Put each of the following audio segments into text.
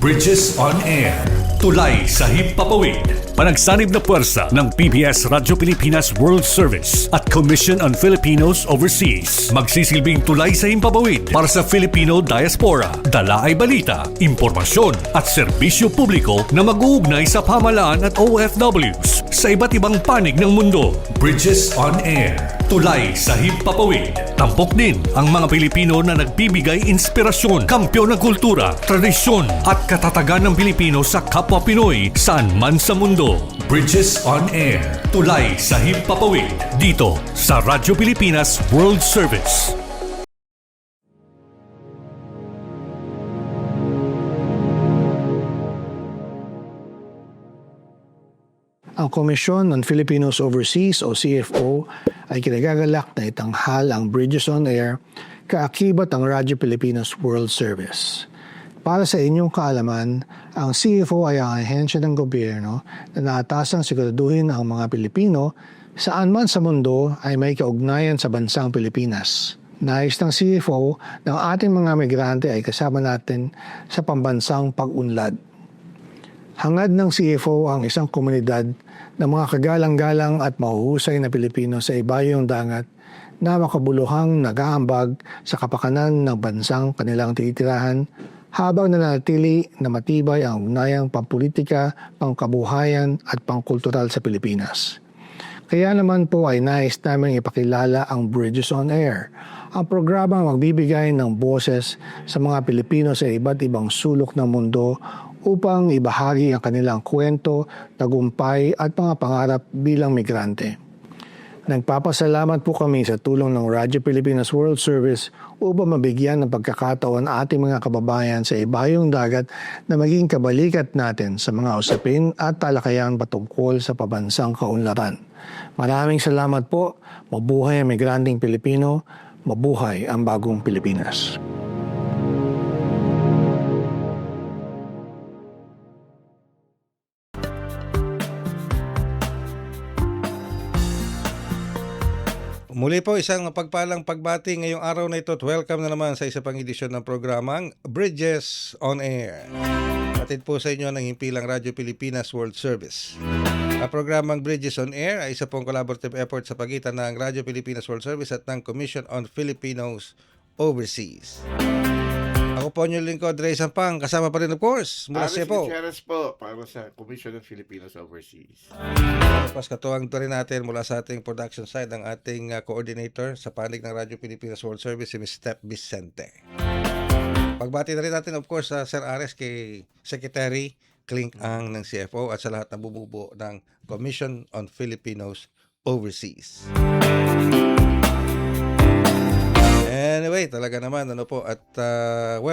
Bridges on Air. Tulay sa himpapawid. Panagsanib na puwersa ng PBS Radyo Pilipinas World Service at Commission on Filipinos Overseas. Magsisilbing tulay sa himpapawid para sa Filipino diaspora. Dala ay balita, impormasyon at serbisyo publiko na mag-uugnay sa pamahalaan at OFWs sa iba't ibang panig ng mundo. Bridges on Air. Tulay sa himpapawid. Tampok din ang mga Pilipino na nagbibigay inspirasyon, kampyon ng kultura, tradisyon at katatagan ng Pilipino sa kapwa Pinoy saan man sa mundo. Bridges on Air. Tulay sa himpapawid. Dito sa Radyo Pilipinas World Service. Ang Commission on Filipinos Overseas o CFO ay kinagagalak na itanghal ang Bridges on Air kaakibat ang Radyo Pilipinas World Service. Para sa inyong kaalaman, ang CFO ay ang ahensya ng gobyerno na naatasang siguraduhin ang mga Pilipino saan man sa mundo ay may kaugnayan sa bansang Pilipinas. Nais ng CFO ng ating mga migrante ay kasama natin sa pambansang pag-unlad. Hangad ng CFO ang isang komunidad ng mga kagalang-galang at mahuhusay na Pilipino sa ibayong dagat na makabuluhang nag-aambag sa kapakanan ng bansang kanilang titirahan habang nanatili na matibay ang ugnayang pampolitika, pangkabuhayan at pangkultural sa Pilipinas. Kaya naman po ay nais namin ipakilala ang Bridges on Air, ang programang magbibigay ng boses sa mga Pilipino sa iba't ibang sulok ng mundo upang ibahagi ang kanilang kwento, tagumpay at mga pangarap bilang migrante. Nagpapasalamat po kami sa tulong ng Radyo Pilipinas World Service upang mabigyan ng pagkakataon ating mga kababayan sa ibayong dagat na maging kabalikat natin sa mga usapin at talakayan patungkol sa pabansang kaunlaran. Maraming salamat po. Mabuhay ang migranteng Pilipino. Mabuhay ang bagong Pilipinas. Muli po isang pagpalang pagbati ngayong araw na ito at welcome na naman sa isa pang edisyon ng programang Bridges on Air. Atid po sa inyo ng himpilang Radyo Pilipinas World Service. Ang programang Bridges on Air ay isa pong collaborative effort sa pagitan ng Radyo Pilipinas World Service at ng Commission on Filipinos Overseas. Ako po yung lingkod, Ray Sampang, kasama pa rin of course mula sa po. Po para sa Commission of Filipinos Overseas. Tapos katuwang ito rin natin mula sa ating production side ang ating coordinator sa panig ng Radyo Pilipinas World Service, si Ms. Steph Vicente. Pagbati na rin natin of course sa Sir Ares kay Secretary Clink Ang ng CFO at sa lahat na bumubuo ng Commission on Filipinos Overseas. Anyway, talaga naman ano po at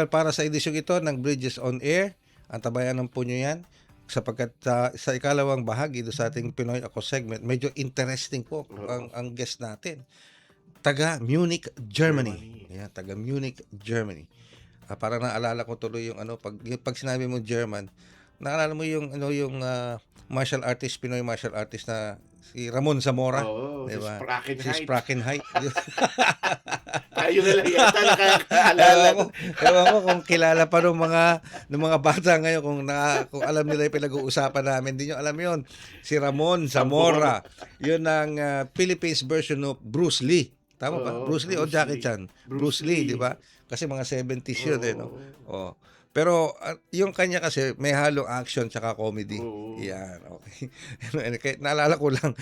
para sa edisyong ito ng Bridges on Air, antabayanan po nyo yan sapagkat sa ikalawang bahagi do sa ating Pinoy Ako segment, medyo interesting po ang guest natin. Taga Munich, Germany. Yeah, taga Munich, Germany. Para naalala ko tuloy yung pag sinabi mo German, naalala mo yung martial artist, Pinoy martial artist na si Ramon Zamora, diba? Si Sprackenheit. Tayo na lang yata nakakaalala. Ewan ko kung kilala pa ng mga bata ngayon kung alam nila yung pinag-uusapan namin. Hindi nyo alam yun. Si Ramon Zamora. Yun ang Philippines version of Bruce Lee. Tama ba? Bruce Lee o Jackie Chan? Bruce Lee, di ba? Kasi mga 70s yun no? Pero yung kanya kasi may halong action tsaka comedy. Yan, okay. Naalala ko lang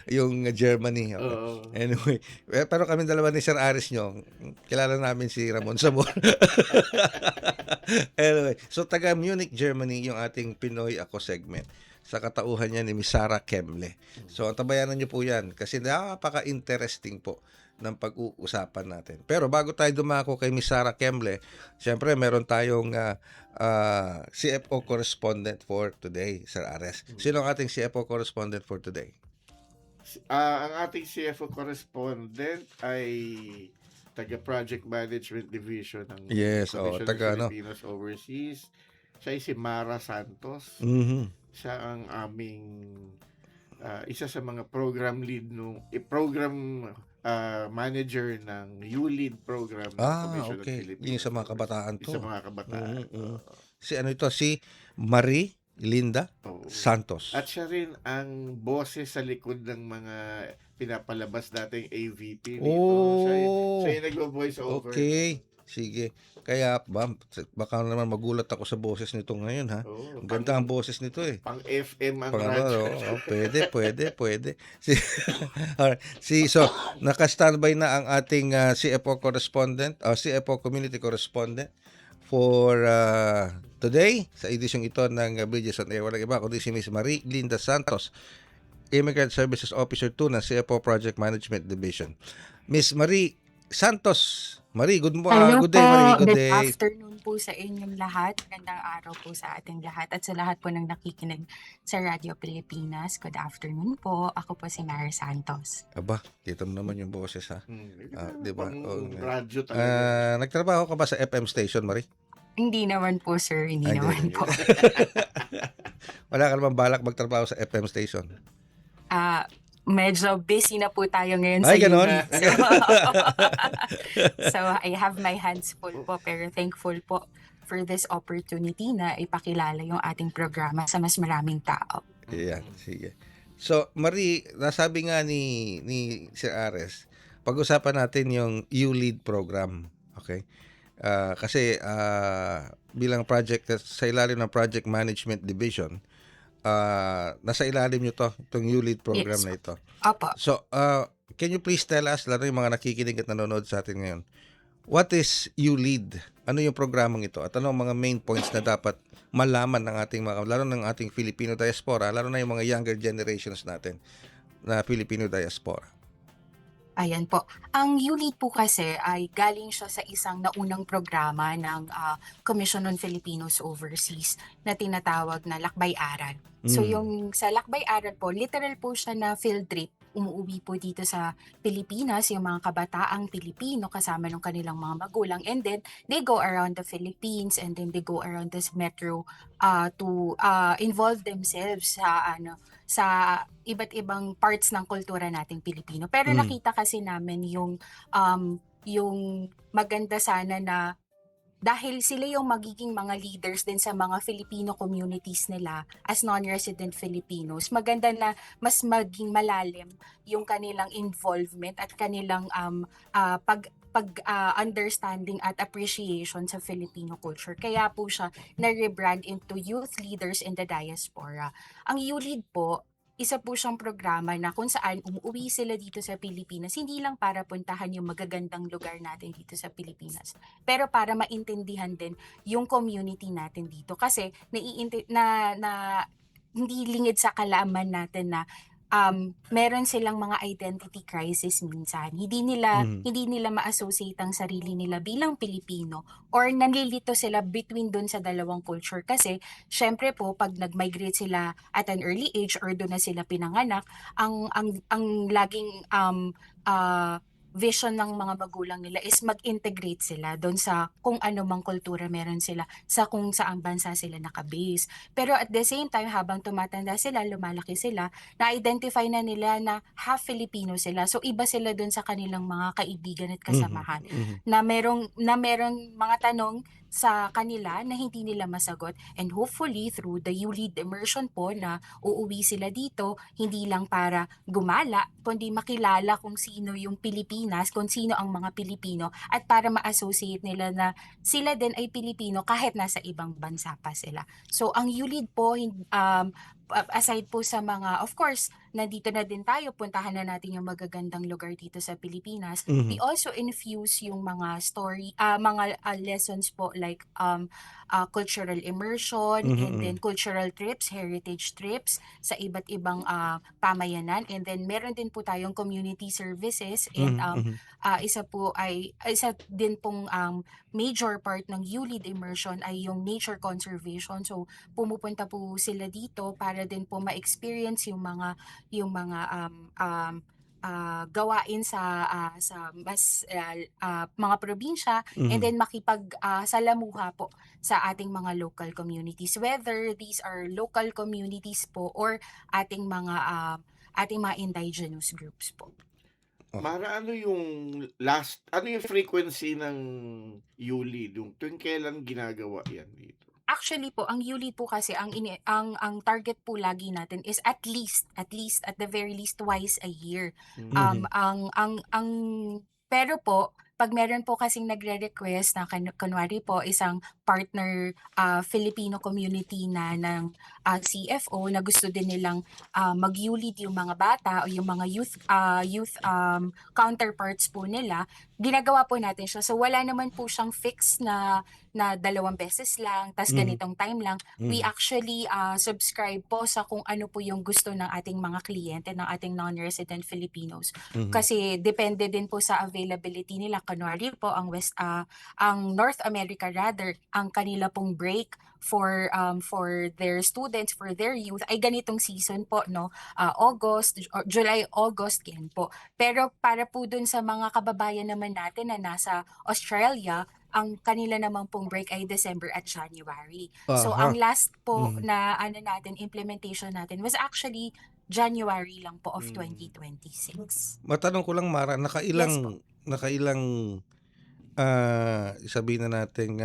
yung Germany. Okay. Anyway, pero kami dalawa ni Sir Aris nyo, kilala namin si Ramon Zamora. Anyway, so taga Munich, Germany yung ating Pinoy Ako segment. Sa katauhan niya ni Miss Sarah Kemble. So, antabayanan niyo po yan kasi napaka-interesting po ng pag-uusapan natin. Pero bago tayo dumako kay Miss Sarah Kemble, siyempre meron tayong CFO correspondent for today, Sir Ares. Sino ang ating CFO correspondent for today? Ang ating CFO correspondent ay taga Project Management Division ng Commission of Filipinos Overseas. Siya ay si Mara Santos. Siya ang aming isa sa mga program lead program manager ng ULEAD program ng Commission of Philippines. Yung sa mga kabataan to. Sa mga kabataan. si Marie Linda Oo. Santos. At siya rin ang boses sa likod ng mga pinapalabas dating AVP dito. Siya yung nagvo-voice over. Okay. Sige. Kaya baka naman magulat ako sa boses nito ngayon, ha? Oo, Ang ganda ang boses nito eh. Pang FM ang Pang radyo. pwede. Alright. So, naka-standby na ang ating CFO correspondent, CFO community correspondent for today sa edisyong ito ng Bridges on Air. Walang iba kundi si Miss Marie Linda Santos, Immigrant Services Officer 2 ng CFO Project Management Division. Miss Marie Santos. Marie, good day, Marie. Good day. Good afternoon po sa inyong lahat. Magandang araw po sa ating lahat at sa lahat po ng nakikinig sa Radio Pilipinas. Good afternoon po. Ako po si Mara Santos. Aba, kita mo naman yung boses, ha? Di ba? Radyo talaga. Nagtrabaho ka ba sa FM station, Marie? Hindi naman po, sir. Hindi naman po. Wala ka naman balak magtrabaho sa FM station? Medyo busy na po tayo ngayon Ay, sa ganon? unit. So, I have my hands full po pero thankful po for this opportunity na ipakilala yung ating programa sa mas maraming tao. Yan, sige. So, Marie, nasabi nga ni Sir Ares, pag-usapan natin yung ULEAD program. Okay? Kasi bilang project sa ilalim ng Project Management Division, nasa ilalim nyo itong ULEAD program Yes. na ito. Opo. So, can you please tell us, lalo yung mga nakikinig at nanonood sa atin ngayon, what is ULEAD? Ano yung programang ito? At ano ang mga main points na dapat malaman ng ating mga, lalo ng ating Filipino diaspora, lalo na yung mga younger generations natin na Filipino diaspora? Ayan po. Ang ULEAD po kasi ay galing siya sa isang naunang programa ng Commission on Filipinos Overseas na tinatawag na Lakbay Aral. So yung sa Lakbay Aral po, literal po siya na field trip. Umuuwi po dito sa Pilipinas yung mga kabataang Pilipino kasama ng kanilang mga magulang, and then they go around the Philippines and then they go around this metro to involve themselves sa iba't ibang parts ng kultura nating Pilipino. Pero nakita kasi namin yung maganda sana na dahil sila yung magiging mga leaders din sa mga Filipino communities nila as non-resident Filipinos, maganda na mas maging malalim yung kanilang involvement at kanilang understanding at appreciation sa Filipino culture. Kaya po siya na-rebrand into Youth Leaders in the Diaspora. Ang ULEAD po, isa po siyang programa na kung saan umuwi sila dito sa Pilipinas, hindi lang para puntahan yung magagandang lugar natin dito sa Pilipinas, pero para maintindihan din yung community natin dito. Kasi hindi lingid sa kaalaman natin na meron silang mga identity crisis minsan. Hindi nila ma-associate ang sarili nila bilang Pilipino or nalilito sila between dun sa dalawang culture kasi syempre po pag nag-migrate sila at an early age or doon na sila pinanganak, ang laging vision ng mga magulang nila is mag-integrate sila doon sa kung ano mang kultura meron sila sa kung saang bansa sila nakabase. Pero at the same time, habang tumatanda sila, lumalaki sila, na-identify na nila na half Filipino sila. So iba sila doon sa kanilang mga kaibigan at kasamahan na merong mga tanong sa kanila na hindi nila masagot, and hopefully through the ULEAD immersion po na uuwi sila dito hindi lang para gumala kundi makilala kung sino yung Pilipinas, kung sino ang mga Pilipino, at para ma-associate nila na sila din ay Pilipino kahit nasa ibang bansa pa sila. So ang ULEAD po aside po sa mga, of course, nandito na din tayo, puntahan na natin yung magagandang lugar dito sa Pilipinas. We also infuse yung mga lessons po like cultural immersion and then cultural trips, heritage trips sa iba't ibang pamayanan. And then meron din po tayong community services and isa din pong major part ng ULEAD immersion ay yung nature conservation. So pumupunta po sila dito para din po ma-experience yung mga gawain sa mas mga probinsya and then salamuha po sa ating mga local communities, whether these are local communities po or ating mga indigenous groups po. Mara, ano yung frequency ng ULEAD? Yung tuwing kailan ginagawa yan dito? Actually po, ang ULIT po kasi ang target po lagi natin is at least at the very least twice a year. Mhm. Ang pero po pag meron po kasing nagre-request na kunwari po isang partner Filipino community na ng CFO na gusto din nilang mag-ULIT yung mga bata o yung mga youth counterparts po nila, ginagawa po natin siya. So wala naman po siyang fix na 2 beses lang, tas Mhm. ganitong time lang. We Mhm. actually subscribe po sa kung ano po yung gusto ng ating mga kliyente, ng ating non-resident Filipinos. Mhm. Kasi depende din po sa availability nila. Kunwari po ang North America rather, ang kanila pong break for their students, for their youth ay ganitong season po, no? July, August, yan po. Pero para po dun sa mga kababayan naman natin na nasa Australia, ang kanila namang pong break ay December at January. So Aha. ang last po Mhm. na implementation natin was actually January lang po of Mm. 2026. Matanong ko lang, Mara, Yes po. nakailang sabihin na natin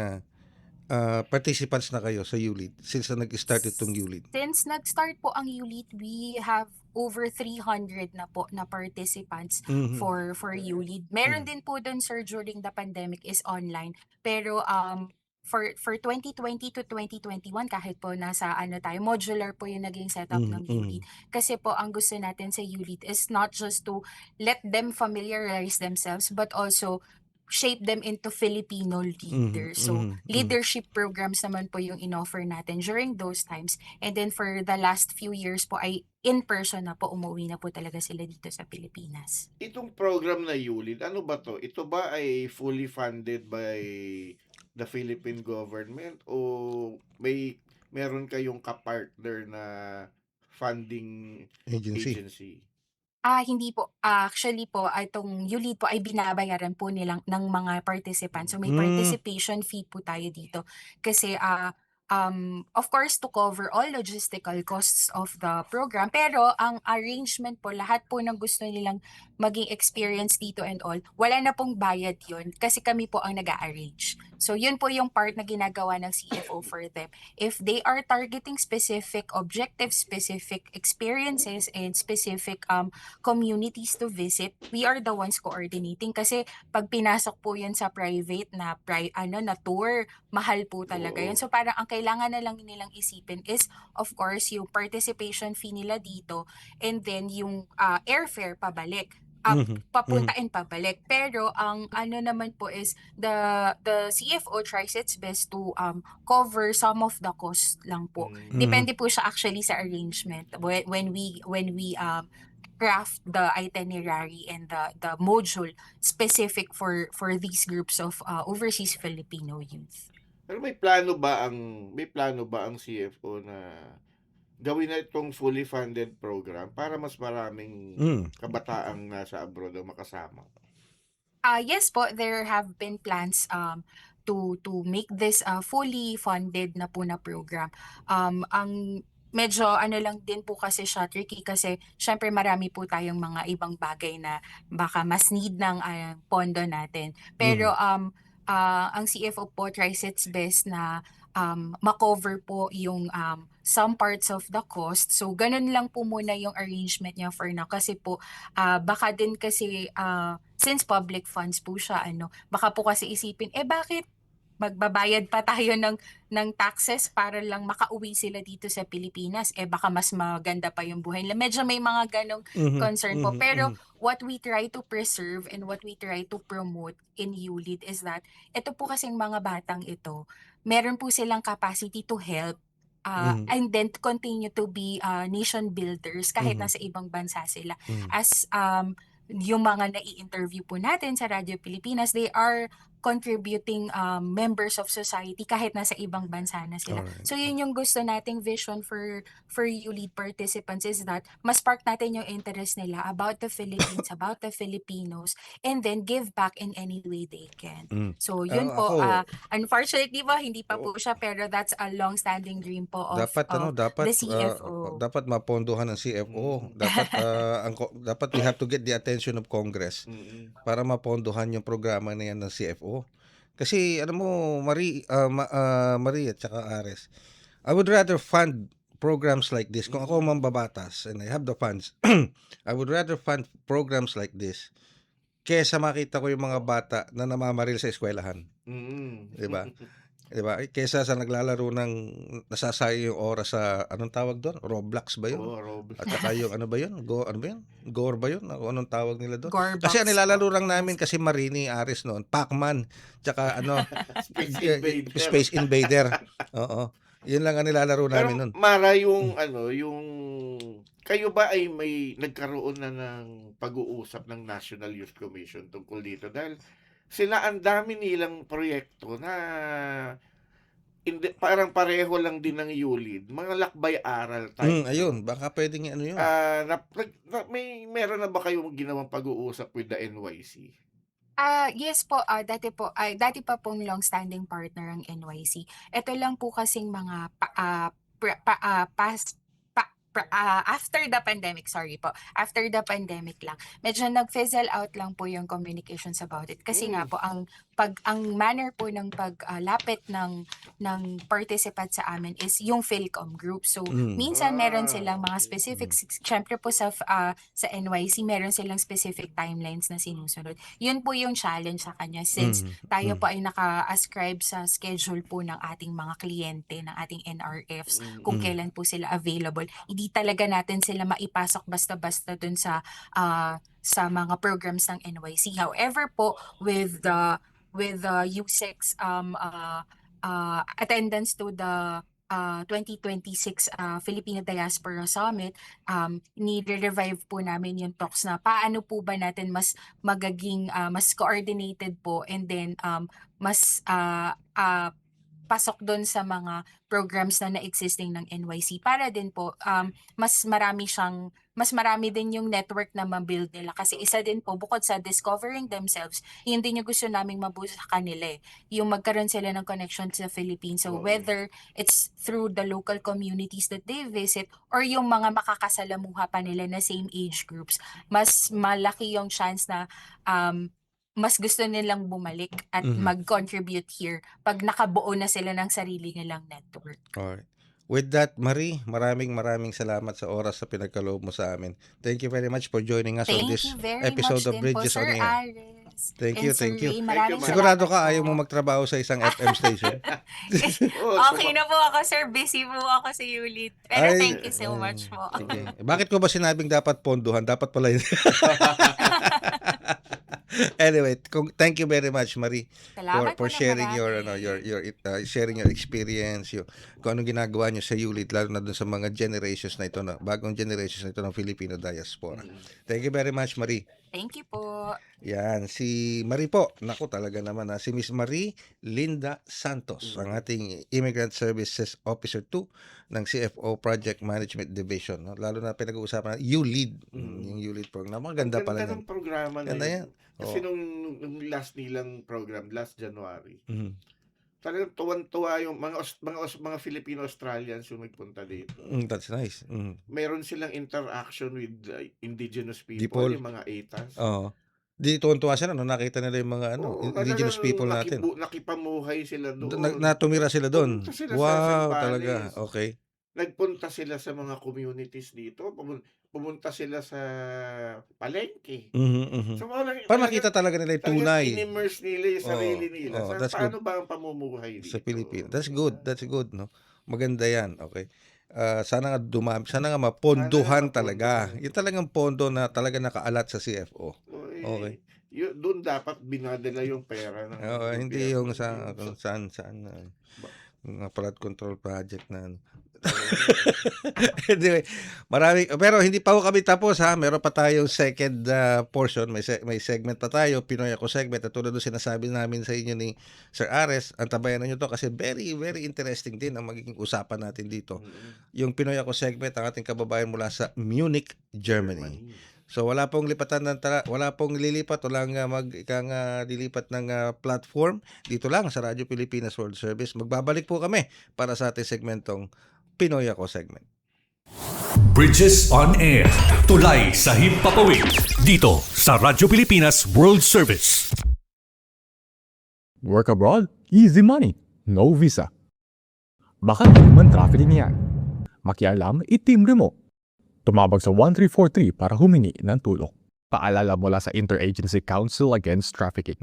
participants na kayo sa ULIT since na nag-start itong ULIT? Since nag-start po ang ULIT, we have over 300 na po na participants Mhm. for ULIT. Meron Mhm. din po dun, sir, during the pandemic is online. Pero for 2020 to 2021, kahit po nasa tayo, modular po yung naging setup Mhm. ng Mhm. ULIT. Kasi po ang gusto natin sa ULIT is not just to let them familiarize themselves but also shape them into Filipino Mhm. leaders. So, Mhm. Mhm. leadership programs naman po yung in-offer natin during those times. And then for the last few years po ay in person na po, umuwi na po talaga sila dito sa Pilipinas. Itong program na ULID, ano ba 'to? Ito ba ay fully funded by the Philippine government o meron kayong ka-partner na funding Agency. agency? Hindi po. Actually po, itong ULID po ay binabayaran po ng mga participants. So may Hmm. participation fee po tayo dito. Kasi of course to cover all logistical costs of the program. Pero ang arrangement po, lahat po ng gusto nilang maging experience dito and all, wala na pong bayad yun kasi kami po ang nag-a-arrange. So yun po yung part na ginagawa ng CFO for them. If they are targeting specific objectives, specific experiences, and specific communities to visit, we are the ones coordinating kasi pag pinasok po yan sa private na tour, mahal po talaga yun. Oo. So parang ang kailangan na lang nilang isipin is of course yung participation fee nila dito and then yung airfare pabalik. Mhm. Mhm. Papunta and pabalik. Pero ang ano naman po is the CFO tries its best to cover some of the cost lang po. Mm. Mhm. Depende po siya actually sa arrangement when we craft the itinerary and the module specific for these groups of overseas Filipino youth. Pero may plano ba ang CFO na gawin na itong fully funded program para mas maraming Mm. kabataang nasa abroad ang makasama? Yes po, there have been plans to make this fully funded na po na program. Ang medyo ano lang din po kasi siya tricky kasi syempre marami po tayong mga ibang bagay na baka mas need ng pondo natin. Pero ang CFO po tries its best na makover po yung some parts of the cost. So ganun lang po muna yung arrangement niya for now kasi po baka din kasi since public funds po siya, baka po kasi isipin, bakit magbabayad pa tayo ng taxes para lang makauwi sila dito sa Pilipinas? Baka mas maganda pa yung buhay nila. Medyo may mga ganong Mhm. concern po. Mhm. Pero Mhm. what we try to preserve and what we try to promote in ULID is that ito po kasing mga batang ito, meron po silang capacity to help Mhm. and then to continue to be nation builders kahit Mhm. nasa ibang bansa sila. Mhm. As yung mga nai-interview po natin sa Radyo Pilipinas, they are contributing members of society kahit nasa ibang bansa na sila. Alright. So yun yung gusto nating vision for ULID participants is that ma-spark natin yung interest nila about the Philippines, about the Filipinos, and then give back in any way they can. Mm. So yun po, Ako, unfortunately po, hindi pa oo, po siya, pero that's a long-standing dream po dapat of the dapat CFO. dapat mapondohan ng CFO. Mm. Dapat we have to get the attention of Congress Mm. para mapondohan yung programa na yan ng CFO. Kasi alam mo, Marie at saka Ares, I would rather fund programs like this. Kung ako mambabatas and I have the funds, I would rather fund programs like this kesa makita ko yung mga bata na namamaril sa eskwelahan. Di ba? Diba? Kesa sa naglalaro ng nasasayang yung oras sa anong tawag doon? Roblox ba yun? Oo, Roblox. At saka yung ano ba yun? Ano ba yun? Gore ba yun? Anong tawag nila doon? Gorebox Kasi ang nilalaro po. lang namin kasi Marini, Aris noon, Pac-Man, tsaka ano, Space Invader. Space Invader. Oo. Yun lang ang nilalaro Pero namin noon. Mara, yung kayo ba ay may nagkaroon na ng pag-uusap ng National Youth Commission tungkol dito? Dahil sila ang dami nilang proyekto na parang pareho lang din ng ULID, mga lakbay-aral type. Ayun, baka pwedeng ano yun. Meron na ba kayong ginawang pag-uusap with the NYC? Yes po, dati pa pong long-standing partner ang NYC. Ito lang po kasing mga after the pandemic, after the pandemic lang, medyo nag-fizzle out lang po yung communications about it. Kasi nga po, ang manner po ng paglapit ng participant sa amin is yung Philcom group. So, minsan meron silang mga specific, syempre po sa NYC, meron silang specific timelines na sinusunod. Yun po yung challenge sa kanya since tayo po ay naka-ascribe sa schedule po ng ating mga kliyente, ng ating NRFs, kung kailan po sila available. Hindi talaga natin sila maipasok basta-basta dun sa mga programs ng NYC. However po, with the USEC's attendance to the 2026 Filipino Diaspora Summit, ni-revive po namin yung talks na paano po ba natin mas magaging mas coordinated po and then mas pasok doon sa mga programs na existing ng NYC para din po mas marami din yung network na ma-build nila kasi isa din po bukod sa discovering themselves, yun din yung gusto naming mabuo sa kanila yung magkaroon sila ng connection sa Philippines. So whether it's through the local communities that they visit or yung mga makakasalamuha pa nila na same age groups, mas malaki yung chance na mas gusto nilang bumalik at mag-contribute here pag nakabuo na sila ng sarili nilang network. Alright. With that, Marie, maraming salamat sa oras sa pinagkaloob mo sa amin. Thank you very much for joining us on this episode of Bridges on Air. Aris. Thank you, And thank you. Sir Ray, maraming Sigurado salamat ka, ayaw po. mo magtrabaho sa isang FM station. Okay na po ako, sir. Busy po ako sa ULIT. Pero thank you so much po. Sige. Bakit ko ba sinabing dapat ponduhan? Dapat pala yun. Anyway, thank you very much, Marie, Salamat for po ng sharing marami. sharing your experience, kung anong ginagawa niyo sa ULIT, lalo na dun sa mga generations na ito, bagong generations na ito ng Filipino diaspora. Thank you very much, Marie. Thank you po. Yan, si Marie po. Naku, talaga naman si Miss Marie Linda Santos, ang ating Immigrant Services Officer 2 ng CFO Project Management Division. No? Lalo na pinag-uusapan na ULID, yung ULID program. Maganda pala Ganda yan. ng programa na Ganda yun. yan. Kasi nung last nilang program, last January, Mhm. talagang tuwan-tuwa yung mga Filipino-Australians yung nagpunta dito. That's nice. Meron silang interaction with indigenous people, People. yung mga ATAs. Oo. Di tuwan-tuwa sila, nakita nila yung mga indigenous talagang people natin. Nakipamuhay sila doon. Tumira sila doon. Pumunta sila sa Wow, Zambales. talaga. Okay. Nagpunta sila sa mga communities dito. Pumunta sila sa palengke. So, Para makita talaga nila yung tunay in-immerse nila yung sarili nila. that's Paano ba ang pamumuhay dito? sa Pilipinas. That's good, no? Maganda yan, okay. Sana nga sana nga mapondohan talaga. Yung talagang pondo na talaga nakaalat sa CFO. Okay. Doon dapat binadala yung pera ng Hindi yung gobyerno. kung saan mga flood control project na Anyway, pero hindi pa ho kami tapos ha. Meron pa tayong second portion, may segment pa tayo, Pinoy Ako segment. At tulad ng sinasabi namin sa inyo ni Sir Ares, antabayan niyo to kasi very very interesting din ang magiging usapan natin dito. Yung Pinoy Ako segment, ang ating kababayan mula sa Munich, Germany. So wala pong lilipat, lilipat ng platform dito lang sa Radyo Pilipinas World Service. Magbabalik po kami para sa ating segmentong Pinoy Ako segment. Bridges on Air. Tulay sa Himpapawid. Dito sa Radyo Pilipinas World Service. Work abroad? Easy money. No visa. Baka human trafficking yan. Makialam, itimbre mo. Tumawag sa 1343 para humingi ng tulong. Paalala mula sa Interagency Council Against Trafficking.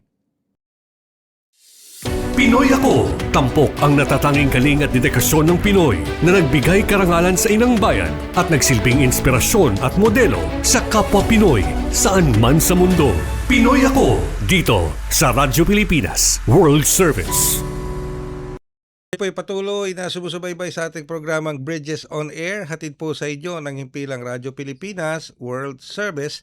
Pinoy Ako! Tampok ang natatanging galing at dedikasyon ng Pinoy na nagbigay karangalan sa inang bayan at nagsilbing inspirasyon at modelo sa kapwa Pinoy saan man sa mundo. Pinoy Ako! Dito sa Radyo Pilipinas World Service. Po patuloy na sumusubaybay sa ating programang Bridges on Air. Hatid po sa inyo ng himpilang Radyo Pilipinas World Service.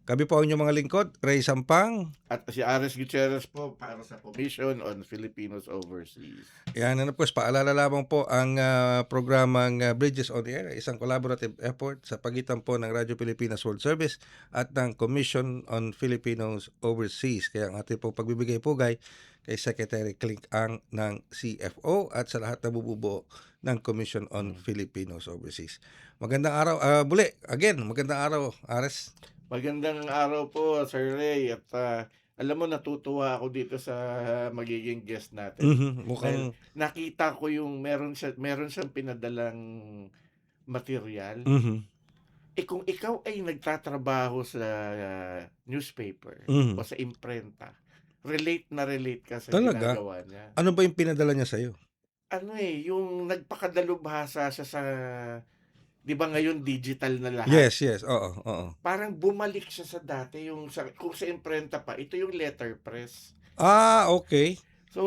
Kami po ang inyong mga lingkod, Ray Sampang. At si Ares Gutierrez po para sa Commission on Filipinos Overseas. Yan, pues paalala lamang po ang programang Bridges on Air, isang collaborative effort sa pagitan po ng Radyo Pilipinas World Service at ng Commission on Filipinos Overseas. Kaya ang ating pong pagbibigay pugay kay Secretary Clink Ang ng CFO at sa lahat na bububuo ng Commission on Filipinos Overseas. Magandang araw, magandang araw, Ares. Magandang araw po, Sir Ray. At alam mo, natutuwa ako dito sa magiging guest natin. Mukhang Dahil nakita ko yung meron siyang pinadalang material. Kung ikaw ay nagtatrabaho sa newspaper o sa imprenta, relate ka sa Talaga? ginagawa niya. ano ba yung pinadala niya sa'yo? Yung nagpakadalubhasa siya sa, di ba ngayon digital na lahat? Yes, oo. Parang bumalik siya sa dati, kung sa imprenta pa, ito yung letterpress. Okay. So,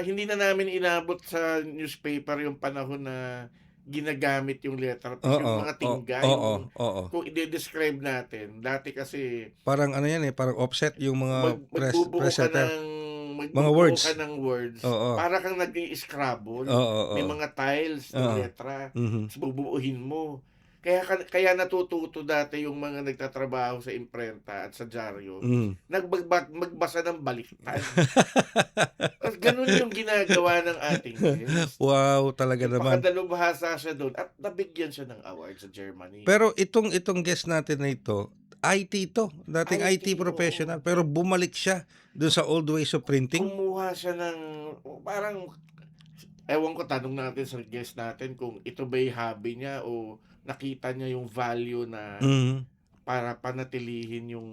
hindi na namin inabot sa newspaper yung panahon na ginagamit yung letterpress, yung mga tingga, Oo. kung i-describe natin, dati kasi Parang ano yan parang offset yung mga magbubuo press ka setter. ng words. words, Oo. para kang nag-i-scrabble, Oo. may mga tiles na Oo. letra, Mhm. tapos bubuuhin mo. Kaya natututo dati yung mga nagtatrabaho sa imprenta at sa dyaryo, Mhm. magbasa ng baliktad. Tapos ganun yung ginagawa ng ating guest. Wow, talaga naman. Pakadalubhasa siya doon at nabigyan siya ng award sa Germany. Pero itong guest natin na ito, IT to, dating IT, IT, professional, pero bumalik siya doon sa old ways of printing. Kumuha siya ng parang, ewan ko, tanong natin sa guest natin kung ito ba'y hobby niya o nakita niya yung value na Mhm. para panatilihin yung,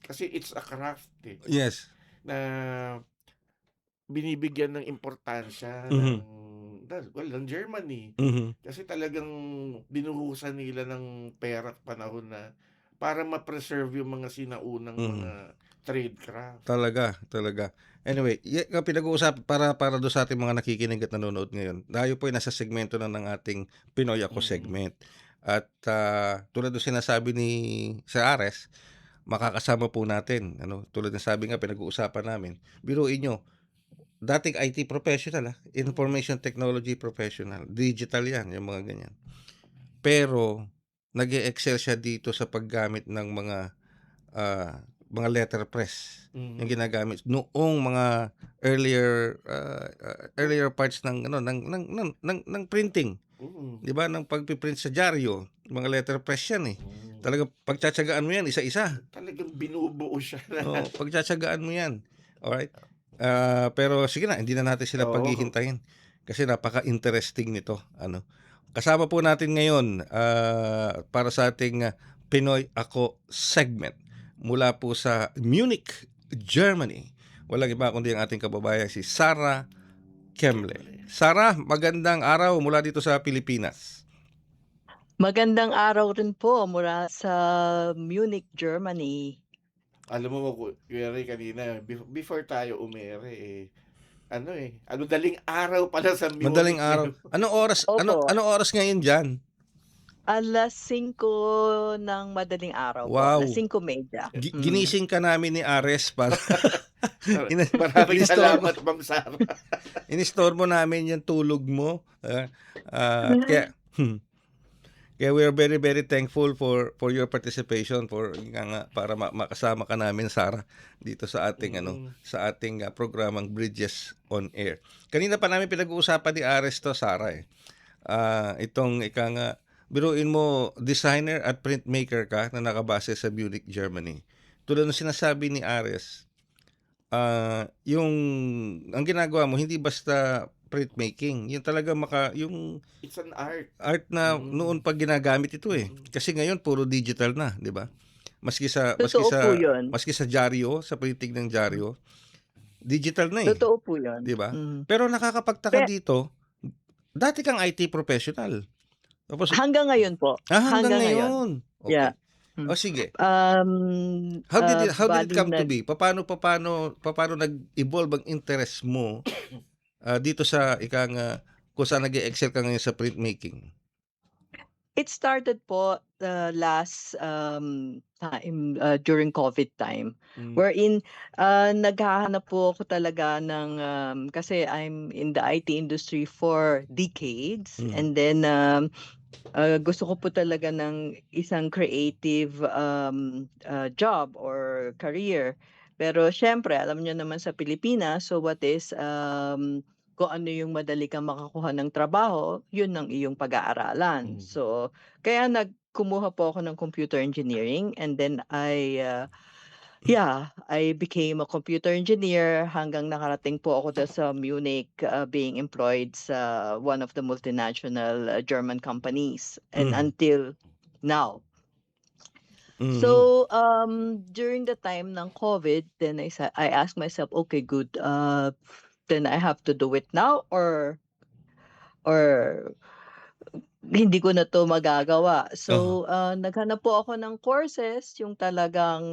kasi it's a craft Yes. na binibigyan ng importansya Mhm. ng Germany. Mhm. Kasi talagang binuhusan nila ng pera at panahon na para ma-preserve yung mga sinaunang mga trade craft. Talaga. Anyway, yung pinag-uusap para doon sa ating mga nakikinig at nanonood ngayon. Tayo po ay nasa segmento na ng ating Pinoy Ako segment. At tulad ng sinasabi ni Sir Ares, makakasama po natin, tulad ng sabi nga pinag-uusapan namin. Biruin nyo, dating IT professional, information technology professional, digital yan, yung mga ganyan. Pero nag-e-excel siya dito sa paggamit ng mga letterpress. Yung ginagamit noong mga earlier parts ng ng printing. 'Di ba, ng pagpiprint sa dyaryo, mga letterpress yan Talagang pagtsatsagaan mo yan isa-isa. Talagang binubuo siya na. No, pagtsatsagaan mo yan. Alright? Pero sige na, hindi na natin sila Oo. paghihintayin kasi napaka-interesting nito. Kasama po natin ngayon para sa ating Pinoy Ako segment mula po sa Munich, Germany. Walang iba kundi ang ating kababayan si Sarah Kemble. Sarah, magandang araw mula dito sa Pilipinas. Magandang araw rin po mula sa Munich, Germany. Alam mo, Kuya Ray, kanina, before tayo umere, daling araw pala sa Munich. Madaling araw. Anong oras? Opo. Anong oras ngayon diyan? Alas 5 ng madaling araw Wow. po. Alas 5:30. Ginising ka namin ni Ares para Maraming salamat, Ma'am Sarah. in-store mo namin yung tulog mo. Kaya we are very very thankful for your participation para makasama ka namin, Sarah, dito sa ating sa ating programang Bridges on Air. Kanina pa namin pinag-uusapan ni Ares to, Sarah itong biruin mo, designer at printmaker ka na nakabase sa Munich, Germany. Tulad ng sinasabi ni Ares, yung ang ginagawa mo hindi basta printmaking. Yung talaga yung It's an art. art na Mm. noon pa ginagamit ito eh. Mm. Kasi ngayon puro digital na, 'di ba? Maski sa Totoo po yun. maski sa dyaryo, sa printing ng dyaryo, digital na eh, Totoo po yun. 'di ba? Mm. Pero nakakapagtaka Pe- dito, dati kang IT professional. Tapos hanggang ngayon po. hanggang Hanggang ngayon. ngayon. Okay. Yeah. Mm. O sige. Um, How did it bali come to nag- be? Paano nag-evolve ang interest mo dito sa kung saan nag-excel ka ngayon sa printmaking? It started po last time during COVID time Mm. wherein naghahanap po ako talaga ng kasi I'm in the IT industry for decades Mm. and then gusto ko po talaga ng isang creative job or career. Pero syempre, alam niyo naman sa Pilipinas, so what is kung ano yung madali kang makakuha ng trabaho, yun ang iyong pag-aaralan. Mm. So, kaya kumuha po ako ng computer engineering and then I became a computer engineer hanggang nakarating po ako sa Munich being employed sa one of the multinational German companies and Mhm. until now. Mhm. So during the time ng COVID, then I asked myself, okay, good. Then I have to do it now or hindi ko na to magagawa. Uh-huh. So naghanap po ako ng courses yung talagang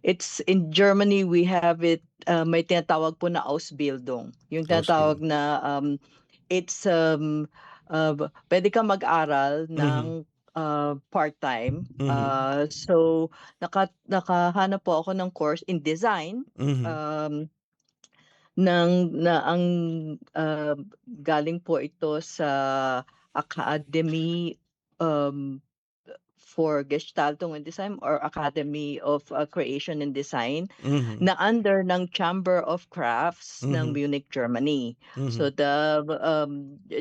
it's in Germany we have it may tinatawag po na Ausbildung. Yung tinatawag na it's pwede kang mag-aral ng part-time. Mhm. So nakahanap po ako ng course in design. Mhm. Ang galing po ito sa Academy for Gestaltung and Design or Academy of Creation and Design Mhm. na under ng Chamber of Crafts ng Mhm. Munich, Germany. So Mhm. the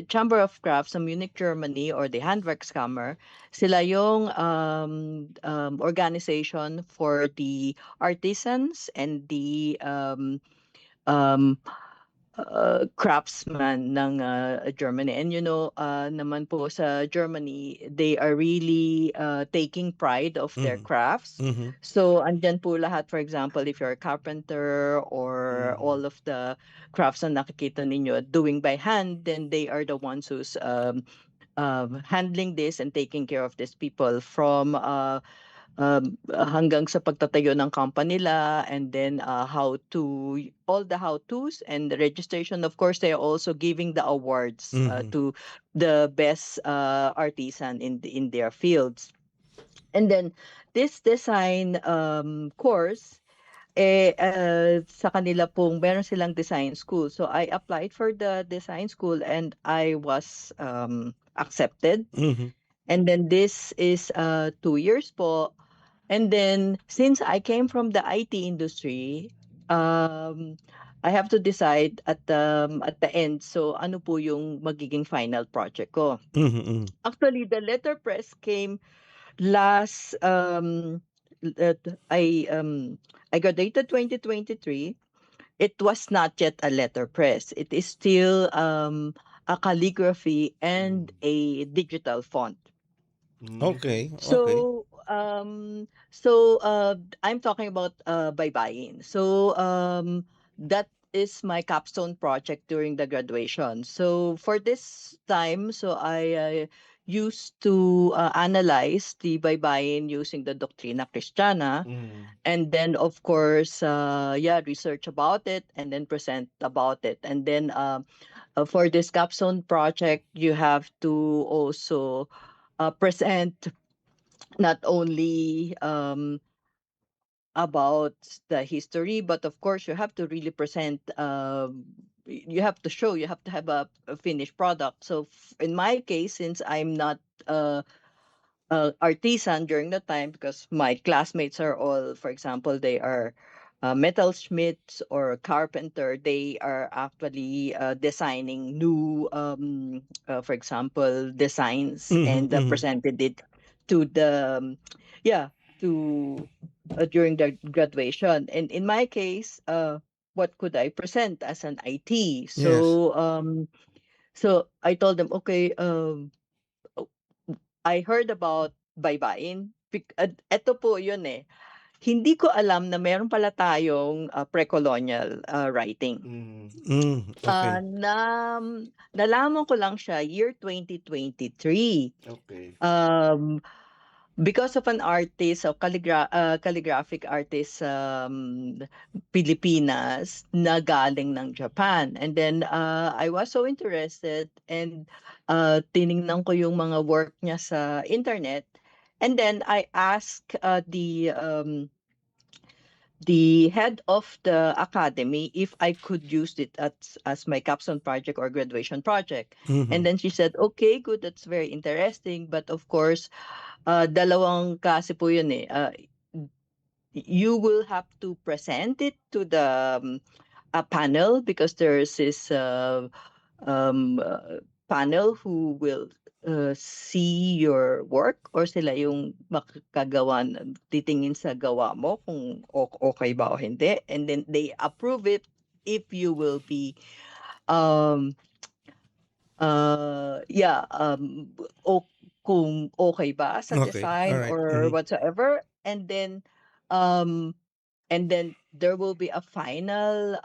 Chamber of Crafts ng Munich, Germany or the Handwerkskammer, sila yung organization for the artisans and the craftsman ng Germany. And naman po sa Germany, they are really taking pride of their Mhm. crafts. Mhm. So andyan po lahat, for example, if you're a carpenter or all of the crafts na nakikita ninyo doing by hand, then they are the ones who's handling this and taking care of these people from hanggang sa pagtatayo ng company nila and then all the how-tos and the registration. Of course, they are also giving the awards Mhm. to the best artisan in their fields. And then this design course sa kanila pong meron silang design school. So I applied for the design school and I was accepted. Mhm. And then this is 2 years po. And then, since I came from the IT industry, I have to decide at the end. So, ano po yung magiging final project ko? Mhm. Actually, the letterpress came last. I graduated 2023. It was not yet a letterpress. It is still a calligraphy and a digital font. Okay. Okay. So I'm talking about baybayin. So that is my capstone project during the graduation. So for this time, so I used to analyze the baybayin using the Doctrina Christiana, and then of course, research about it and then present about it. And then for this capstone project, you have to also present not only about the history, but of course you have to really present. You have to show. You have to have a finished product. So in my case, since I'm not artisan during the time, because my classmates are all, for example, they are metalsmiths or carpenter. They are actually designing new, for example, designs Mhm. and Mhm. presented it to the, to during the graduation. And in my case, what could I present as an IT? So I told them, okay, I heard about baybayin. Eto po yun eh. Hindi ko alam na meron pala tayong pre-colonial writing. Okay. Nalaman ko lang siya year 2023. Okay. Because of an artist, a calligraphic artist Pilipinas na galing ng Japan. And then I was so interested and tiningnan ko yung mga work niya sa internet. And then I asked the head of the academy if I could use it as my capstone project or graduation project. And then she said, okay, good, that's very interesting. But of course, dalawang klase po yun eh. You will have to present it to the panel because there's this panel who will see your work or sila yung makakagawa, titingin sa gawa mo kung okay ba o hindi. And then they approve it if you will be kung okay ba sa Okay, design alright. or whatsoever. And then there will be a final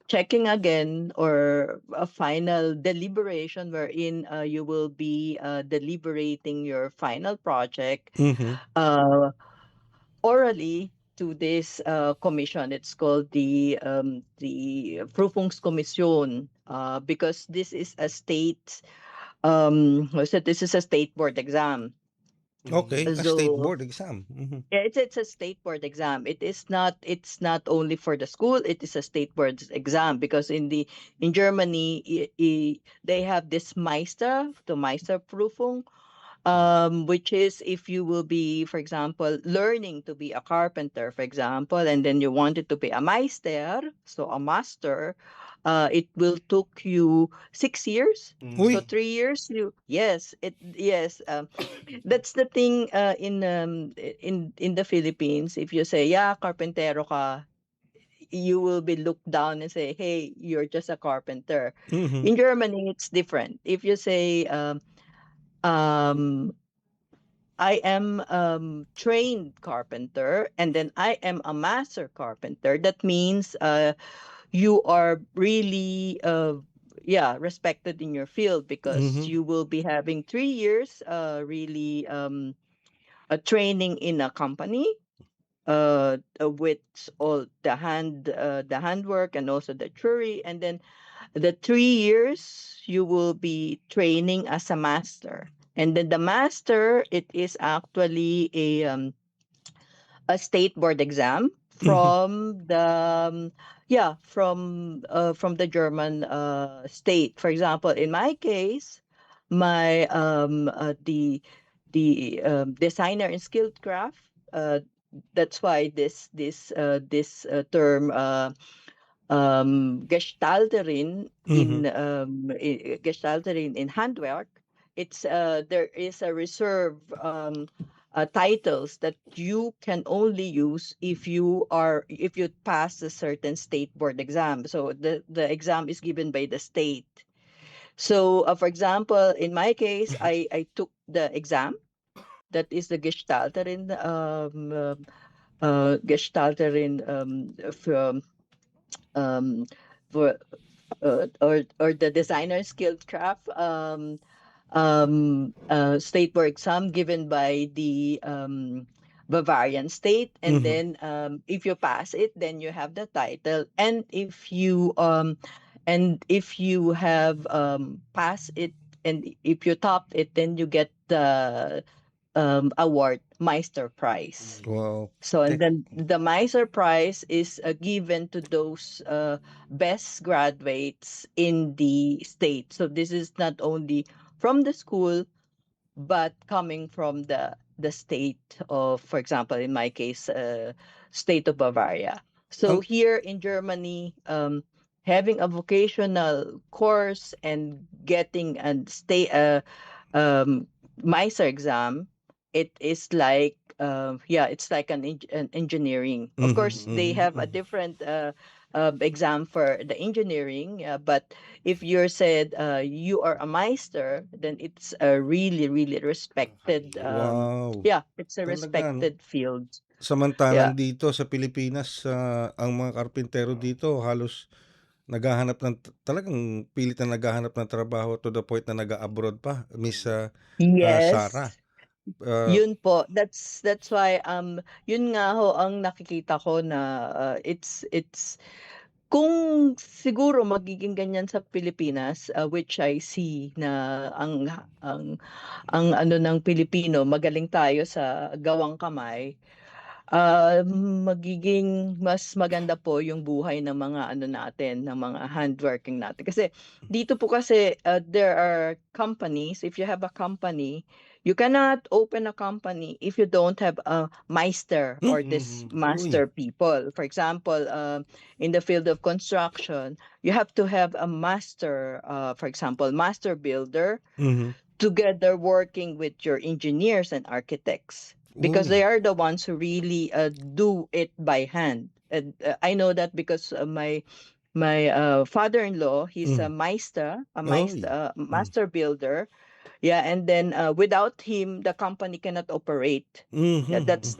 checking again or a final deliberation wherein you will be deliberating your final project orally to this commission. It's called the Prüfungskommission because this is a state this is a state board exam. Okay, a state board exam. Yeah, it's a state board exam. It's not only for the school, it is a state board exam because in Germany they have this Meister, the Meisterprüfung, which is if you will be, for example, learning to be a carpenter, for example, and then you wanted to be a Meister, so a master, it will took you 6 years. Uy. So 3 years yes. That's the thing in the Philippines. If you say, yeah, carpentero ka, you will be looked down and say, hey, you're just a carpenter. In Germany, it's different. If you say, I am trained carpenter and then I am a master carpenter, that means you are really respected in your field because you will be having 3 years really a training in a company with all the handwork and also the theory, and then the 3 years you will be training as a master. And then the master, it is actually a state board exam from the from the German state. For example, in my case, my the designer in skilled craft. That's why this term Gestalterin Gestalterin in handwork. It's there is a reserve titles that you can only use if you pass a certain state board exam. So the exam is given by the state. So for example, in my case, I took the exam that is the Gestalterin Gestalterin from for or the designer skilled craft state board exam given by the Bavarian state, and then if you pass it, then you have the title, and if you have passed it, and if you topped it, then you get the award Meister Prize. Wow. So and then the Meister Prize is given to those best graduates in the state. So this is not only from the school, but coming from the state of, for example, in my case, state of Bavaria. So here in Germany, having a vocational course and getting a Meister exam, it is like it's like an engineering. Of course, they have a different exam for the engineering, but if you're said you are a Meister, then it's a really, really respected. Wow. It's a Talaga, no? respected field. Samantalang Yeah. dito sa Pilipinas, ang mga karpintero dito halos naghahanap ng talagang pilit na naghahanap ng trabaho to the point na nag-a-abroad pa, Miss Sarah. Yes. Uh, Yun po. That's why yun nga ho ang nakikita ko na it's kung siguro magiging ganyan sa Pilipinas, which I see na ang ano ng Pilipino, magaling tayo sa gawang kamay, magiging mas maganda po yung buhay ng mga ano natin, ng mga handworking natin. Kasi dito po kasi there are companies, if you have a company, you cannot open a company if you don't have a Meister or this uy. master people. For example, in the field of construction, you have to have a master, for example, master builder, Mhm. together working with your engineers and architects, because Uy. they are the ones who really do it by hand. And I know that because my father-in-law, he's a Mhm. Meister, Uy. master builder. Yeah, and then without him, the company cannot operate. Yeah, Mhm.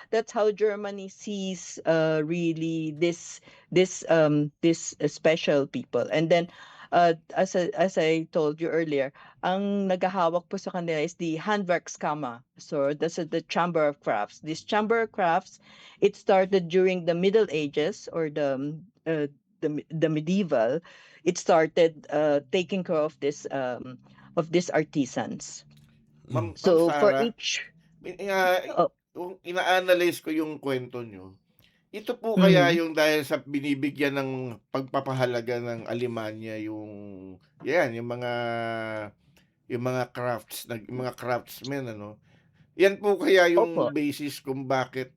that's how Germany sees really this special people. And then as I told you earlier, ang naghahawak po sa kanila is the Handwerkskammer. So that's the Chamber of Crafts. This Chamber of Crafts, it started during the Middle Ages, or the medieval. It started taking care of these artisans. Ma'am So for Sarah, each oh, kung ina-analyze ko yung kwento nyo, ito po kaya mhm. yung dahil sa binibigyan ng pagpapahalaga ng Alemanya yung mga yung mga craftsmen, ano? Yan po kaya Opo. yung basis kung bakit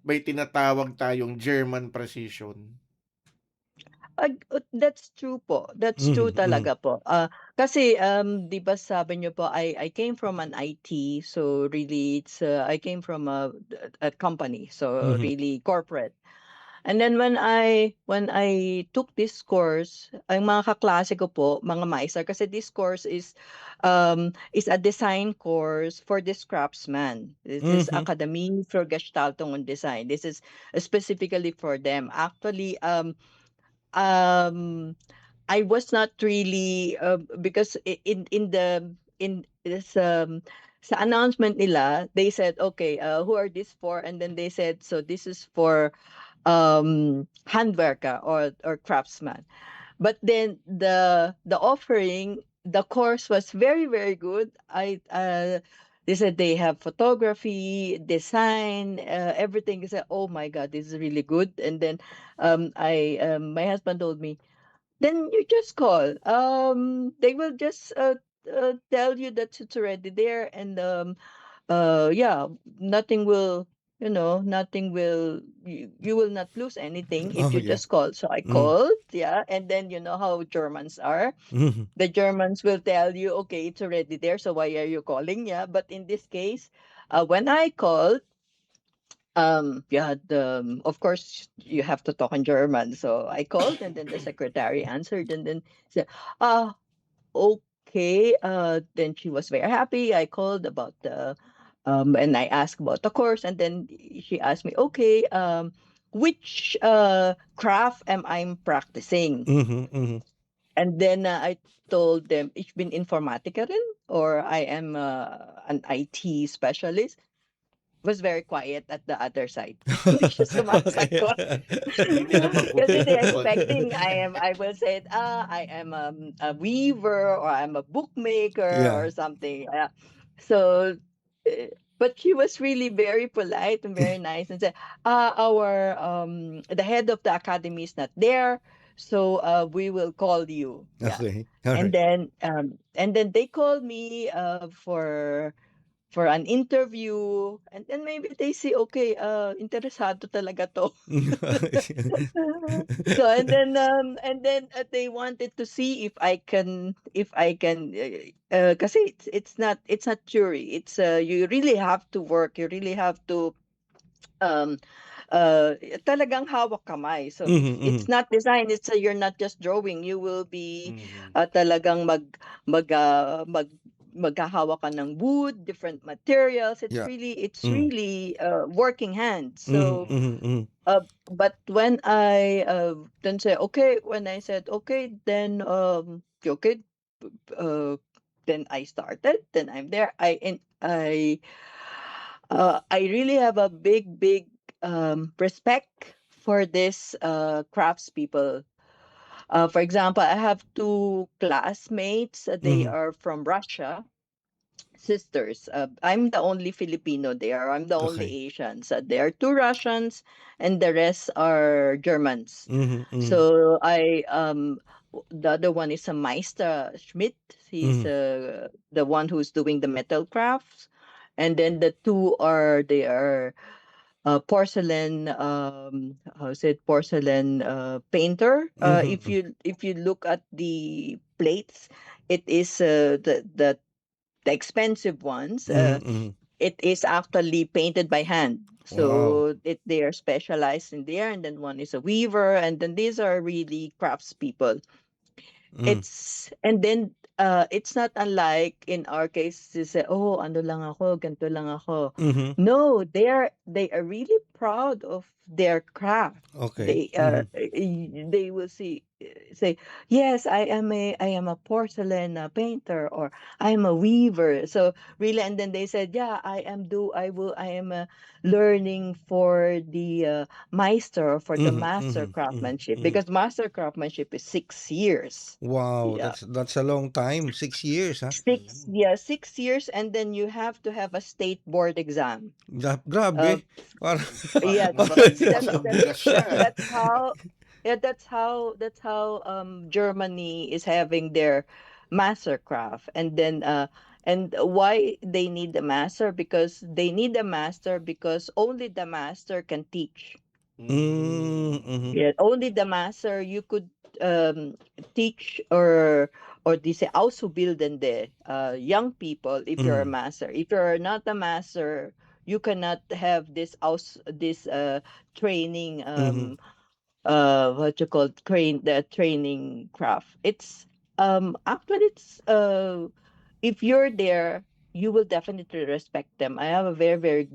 may tinatawag tayong German precision? That's true po. That's true Mhm, mhm. talaga po. Kasi 'di ba sabi niyo po, I came from an IT, so really it's I came from a company, so Mhm. really corporate. And then when I took this course, ang mga kaklase ko po, mga maister, kasi this course is a design course for this craftsman. This is Mhm. Akademie für Gestaltung und Design. This is specifically for them. Actually, um I was not really because in this sa announcement nila, they said, okay, who are this for? And then they said, so this is for handwerker or craftsman. But then the offering, the course was very, very good. They said they have photography, design, everything. I said, oh my God, this is really good. And then I my husband told me, then you just call. They will just tell you that it's already there, and yeah, nothing will, nothing will, you will not lose anything if Oh, you yeah. just call. So I Mhm. called, yeah, and then you know how Germans are. Mhm. The Germans will tell you, okay, it's already there, so why are you calling? Yeah, but in this case, when I called, yeah, of course you have to talk in German. So I called, and then the secretary answered, and then said, ah, okay. Then she was very happy. I called about the and I asked about the course, and then she asked me, okay, which craft am I practicing? Mhm, mhm. And then I told them, ich bin Informatikerin, or I am an IT specialist. Was very quiet at the other side. Hindi siya Okey. sumasagot. Hindi naman po Kasi they're pinupon. expecting I will say, I am a weaver, or I'm a bookmaker Yeah. or something. So, but she was really very polite and very nice, and said, our the head of the academy is not there, so we will call you. Yeah. Okay. And Alright. then they called me for for an interview, and then maybe they see, okay, interesado talaga to. So they wanted to see if I can kasi it's not theory, it's you really have to work, you really have to um talagang hawak kamay. So Mhm, mhm. it's not design, it's you're not just drawing, you will be Mhm. talagang maghahawak ka ng wood, different materials. It's Yeah. Mm. really working hands. Mhm, So mhm, mhm. but when I then say okay, when I said okay, then okay, uh, then I started. Then I'm there. I really have a big respect for this craftspeople. For example, I have two classmates. They Mhm. are from Russia, sisters. I'm the only Filipino there. I'm the only Okay. Asians. There are two Russians, and the rest are Germans. Mhm, mhm, So the other one is a Meister Schmidt. He's mhm. the one who's doing the metal crafts, and then the two are they are porcelain how's it porcelain painter. Mhm, If you look at the plates, it is the expensive ones, mhm, mhm. it is actually painted by hand. Wow. So they are specialized in there, and then one is a weaver, and then these are really craftspeople. Mm. And then it's not unlike in our case to say, oh, ano lang ako, ganito lang ako. Mhm. No, they are really proud of their craft. Okay. They are Mhm. they will say, yes, I am a porcelain painter, or I am a weaver. So really, and then they said, yeah, I am learning for the Meister, for the Mhm, master mhm, mhm, craftsmanship, mhm. because master craftsmanship is 6 years. Wow, Yeah. that's a long time. 6 years, huh? Yeah, 6 years, and then you have to have a state board exam. Grabe. Uh, Parang yeah, parang Matindi that's sa that's bigas siya. that's how yeah that's how Germany is having their master craft. And then and why they need the master, because they need the master because only the master can teach. Mm, Mm. mhm, Yeah, only the master you could teach, or they say ausubildende, young people. If you're a mhm, master, if you're not a master, you cannot have this training, mhm. what you call the training craft. It's actually it's if you're there, you will definitely respect them. I have a very very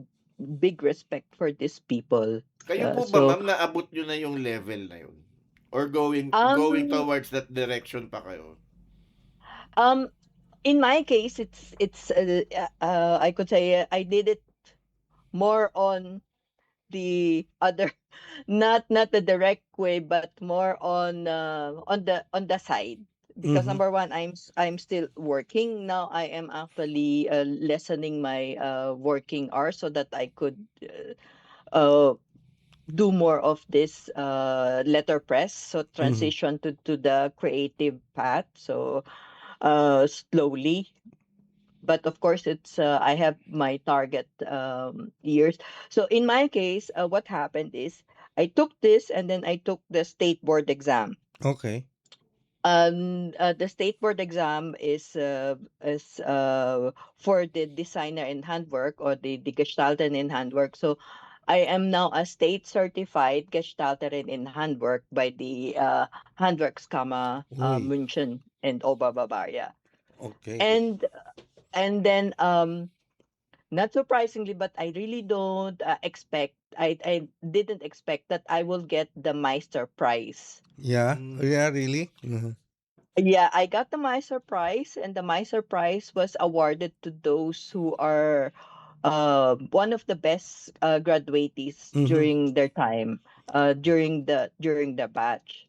big respect for these people. Kayo po ba, So ma'am, naabot niyo na yung level na yun? Or going um towards that direction pa kayo? Um, in my case, I could say I did it more on the other, not the direct way, but more on the side. Because Mhm, number one, I'm still working now. I am actually lessening my working hours so that I could uh, do more of this letterpress. So mhm. transition to the creative path. So slowly, but of course it's I have my target years. So in my case, what happened is I took this, and then I took the state board exam. Okay. The state board exam is for the designer in handwork, or the gestalter in handwork. So I am now a state certified gestalterin in handwork by the Handwerkskammer Uy, München and Oberbavaria. okay. And then not surprisingly, but I really don't expect. I didn't expect that I will get the Meister prize. Yeah? Mm. Yeah, really? Mhm. Yeah, I got the Meister prize, and the Meister prize was awarded to those who are one of the best graduates Mhm. during their time, during the batch.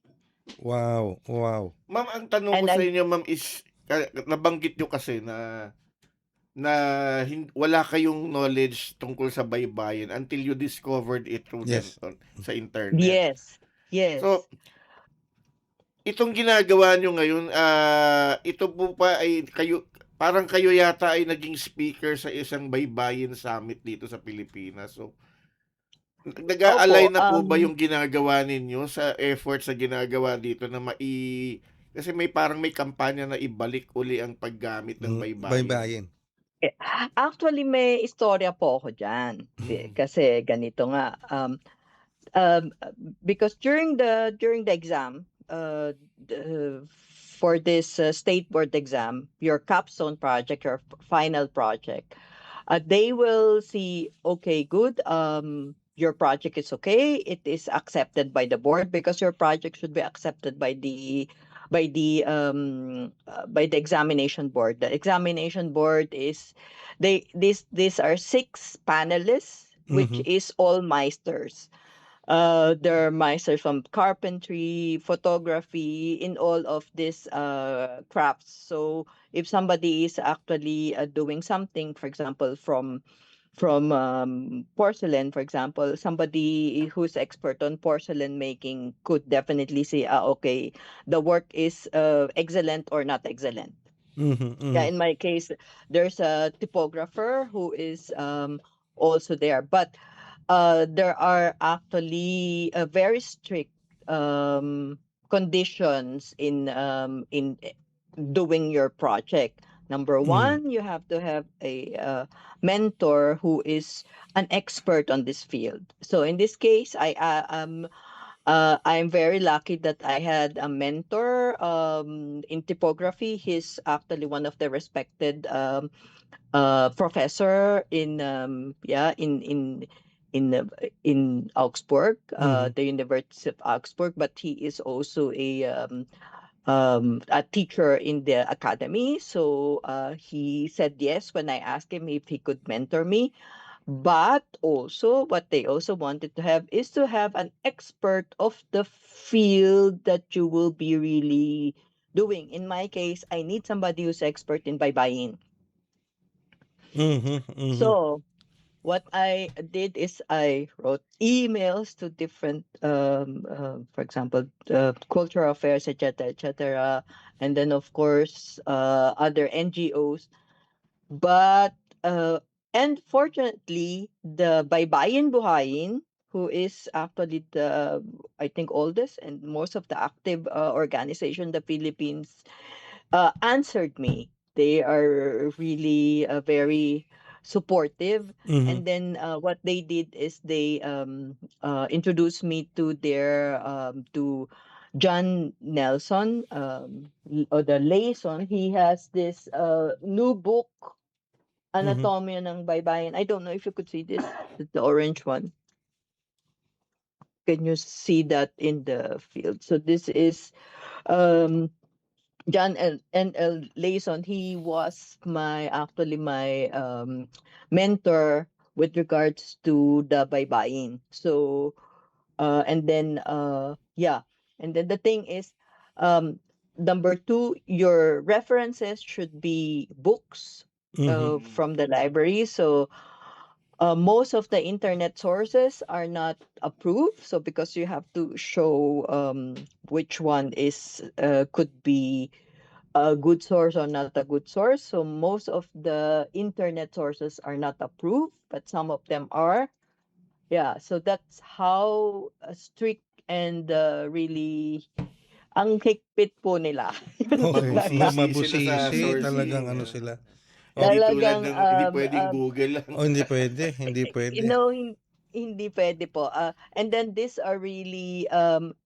Wow, wow. Ma'am, ang tanong ko And sa I inyo, ma'am, is nabanggit nyo kasi na wala kayong knowledge tungkol sa baybayin until you discovered it through Yes. sa internet. Yes, So, yes. itong ginagawa nyo ngayon, ito po pa ay kayo parang kayo yata ay naging speaker sa isang baybayin summit dito sa Pilipinas. So, nag-a-align Opo, na po ba yung ginagawa ninyo sa efforts na ginagawa dito na kasi may parang may kampanya na ibalik uli ang paggamit ng baybayin. Baybayin. actually may istorya po ako diyan. Kasi ganito nga, um, because during the exam, for this state board exam, your capstone project, your final project, they will see, okay, good, your project is okay, it is accepted by the board, because your project should be accepted by the examination board. The examination board is, these are 6 panelists, which is all meisters. There are meisters from carpentry, photography, in all of these crafts. So if somebody is actually doing something, for example, from porcelain, for example, somebody who's expert on porcelain making could definitely say, okay, the work is excellent or not excellent. Yeah, in my case, there's a typographer who is also there, but there are actually very strict conditions in doing your project. Number one, you have to have a mentor who is an expert on this field. So in this case, I'm very lucky that I had a mentor in typography. He's actually one of the respected professor in Augsburg, the University of Augsburg, but he is also a teacher in the academy. So he said yes when I asked him if he could mentor me. But also, what they also wanted to have is to have an expert of the field that you will be really doing. In my case, I need somebody who's expert in baybayin. So what I did is I wrote emails to different, for example, cultural affairs, etc., etc., and then of course other NGOs. But and fortunately, the Baybayin Buhayin, who is actually the, I think, oldest and most of the active organization in the Philippines, answered me. They are really very supportive. And then what they did is they introduced me to their to John Nelson, or the Layson. He has this new book, Anatomia ng Baybayin. I don't know if you could see this, the orange one. Can you see that in the field? So this is um John N.L. Layson. He was actually my mentor with regards to the baybayin. So and then the thing is, number 2, your references should be books from the library. So most of the internet sources are not approved. So because you have to show which one is could be a good source or not a good source. So most of the internet sources are not approved, but some of them are. Yeah, so that's how strict and really ang higpit po nila. Mabusisi sila sa Mabusisi, sourcing. talagang ano sila. Hindi tulad Talagang ng hindi pwedeng Google lang. Hindi pwede, hindi pwede. Hindi pwede po. And then these are really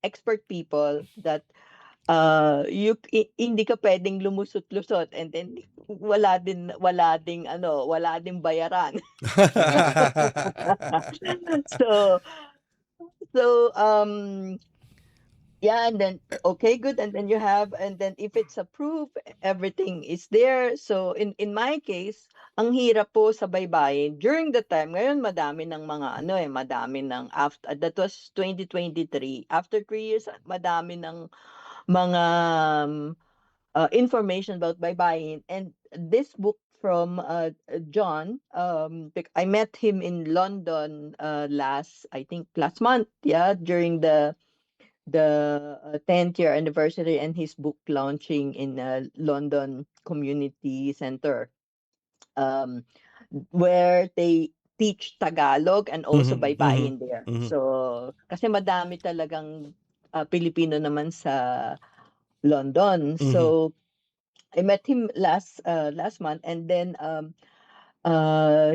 expert people that hindi ka pwedeng lumusot-lusot, and then wala ding bayaran. So yeah, and then okay, good, and then if it's approved, everything is there. So in my case, ang hirap po sa baybayin during the time. Ngayon madami ng mga madami ng, after that was 2023, after 3 years, madami ng mga information about baybayin. And this book from John, I met him in London last month, yeah, during the 10th year anniversary and his book launching in London Community Center, um, where they teach Tagalog and also Mhm, mhm, baybayin there. mhm, So, kasi madami talagang Pilipino naman sa London. mhm, So, I met him last month, and then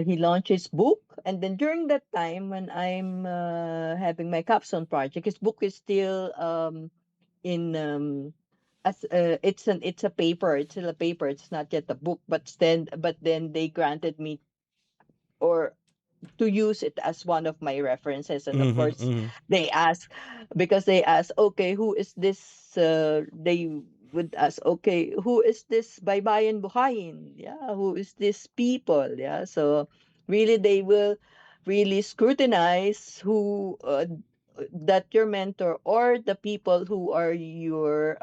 he launched his book. And then during that time, when I'm having my capstone project, his book is still in as it's a paper. It's still a paper. It's not yet a book. But then they granted me or to use it as one of my references, and of mhm, course mhm, they ask, okay, who is this, they would ask, okay, who is this Baybayin Buhayin, yeah, who is this people, yeah. So really they will really scrutinize who that your mentor or the people who are your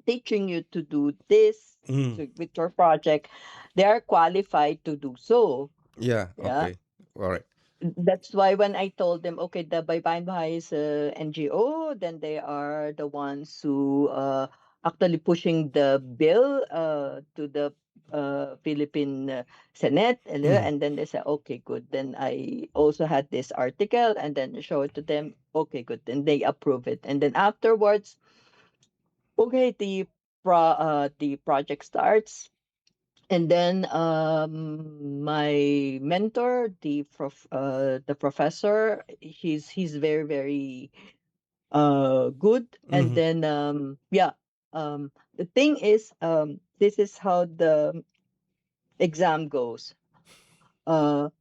teaching you to do this mhm. with your project, they are qualified to do so, Yeah, yeah. okay. All right. That's why when I told them, okay, the Baybayin Bahay is a NGO, then they are the ones who actually pushing the bill to the Philippine Senate, Mhm, and then they said, okay, good. Then I also had this article, and then show it to them. Okay, good. Then they approve it, and then afterwards, okay, the project starts. And then my mentor, the professor, he's very very good. And mhm. then yeah, the thing is, this is how the exam goes.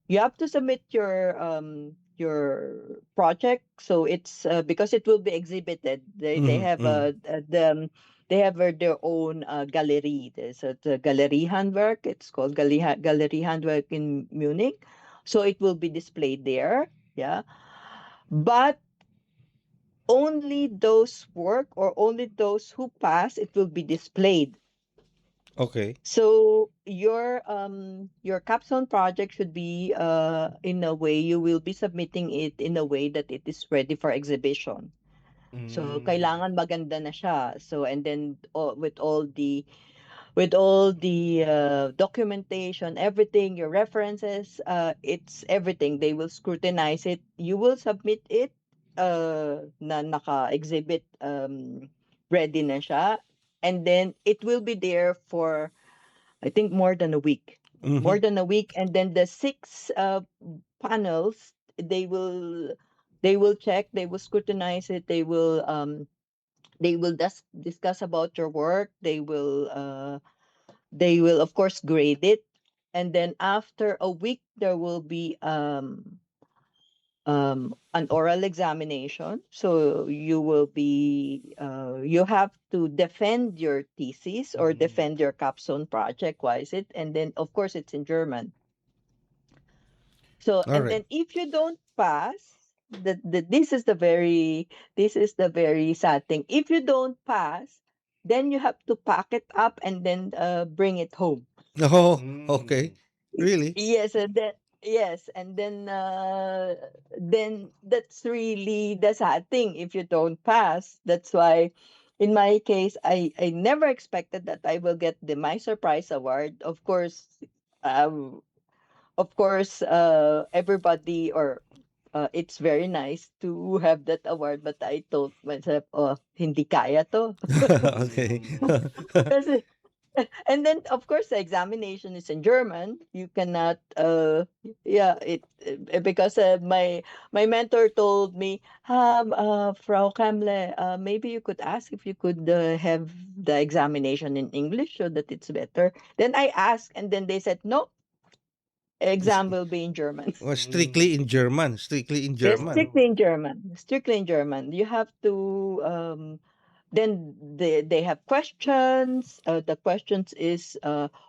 You have to submit your project, so it's because it will be exhibited. They Mhm, have mhm. they have their own gallery. There's the Galerie Handwerk. It's called Galerie Handwerk in Munich, so it will be displayed there. Yeah, but only those work or only those who pass it will be displayed. Okay. So your capstone project should be in a way you will be submitting it in a way that it is ready for exhibition. So Mm. kailangan maganda na siya. So and then with all the documentation, everything, your references, it's everything. They will scrutinize it. You will submit it na naka-exhibit, ready na siya, and then it will be there for I think more than a week. More Mhm. than a week, and then the six panels, they will check, they will scrutinize it, they will discuss about your work, they will of course grade it, and then after a week there will be an oral examination. So you have to defend your thesis or Mm. defend your capstone project. Why is it? And then of course it's in German. So All and right. then if you don't pass, this is the very sad thing. If you don't pass, then you have to pack it up and then bring it home. Oh, okay. Mm. Really? Yes, and then that's really the sad thing if you don't pass. That's why in my case I never expected that I will get the My Surprise award. Um everybody, or it's very nice to have that award, but I told myself, oh, hindi kaya to. Okay. Mm. Kasi and then of course the examination is in German. You cannot yeah, because my mentor told me, Frau Kamle, maybe you could ask if you could have the examination in English so that it's better. Then I asked, and then they said no, It's- exam will be in German. well, Mm. strictly in German. Strictly in Yes, German. Oh. strictly in German. Strictly in German. You have to then they have questions. The questions is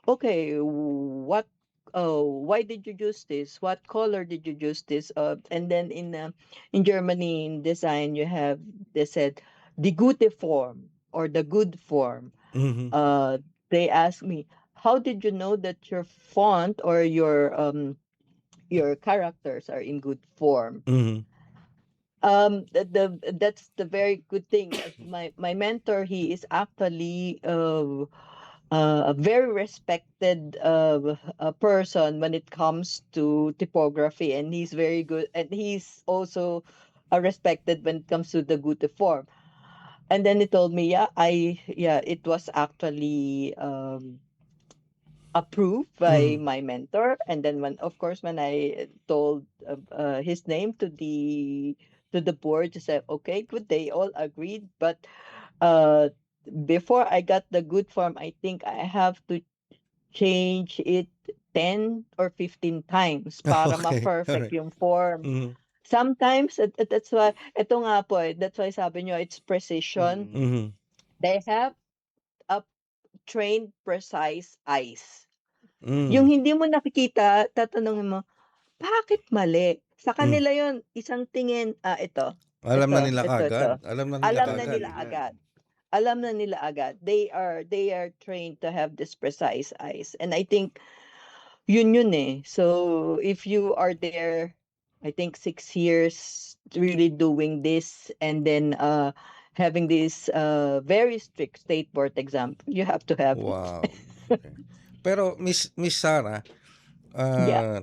okay, why did you use this? What color did you use this? And then in Germany in design you have, they said, the gute form or the good form. Mhm. Uh they asked me, how did you know that your font or your characters are in good form? Mhm. That's the very good thing. My mentor, he is actually a very respected person when it comes to typography, and he's very good, and he's also respected when it comes to the Gute form. And then he told me, it was actually approved by Mhm. my mentor. And then when I told his name to the board, he said, okay, good, they all agreed. But uh before I got the good form, I think I have to change it 10 or 15 times para Okay, ma-perfect alright. yung form. Mhm, Sometimes, that's why, ito nga po, that's why sabi nyo, it's precision. Mm. mhm. They have a trained precise eyes. Yung Hmm, hindi mo nakikita, tatanungin mo, bakit mali? Sa hmm. kanila yon isang tingin, ito, Alam na ito, nila ito, kaagad, ito. alam na nila Alam na kaagad. nila agad. Alam na nila agad. They are trained to have this precise eyes. And I think yun eh. So if you are there, I think 6 years really doing this, and then having this very strict state board exam, you have to have it. Wow, okey. Pero Miss Sarah, Yeah. uh,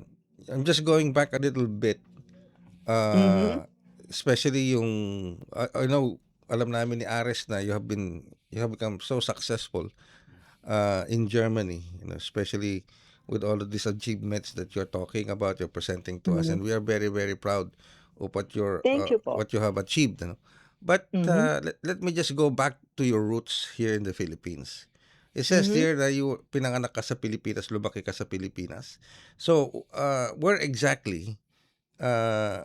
I'm just going back a little bit, Mm-hmm. uh, especially yung I know alam namin ni Ares na you have become so successful, in Germany, especially with all of these achievements that you're talking about, you're presenting to us, Mm-hmm. and we are very, very proud of Thank you po. what you have achieved. But Mm-hmm. let me just go back to your roots here in the Philippines. It says Mm-hmm. here that you pinanganak ka sa Pilipinas, lumaki ka sa Pilipinas. So, where exactly uh,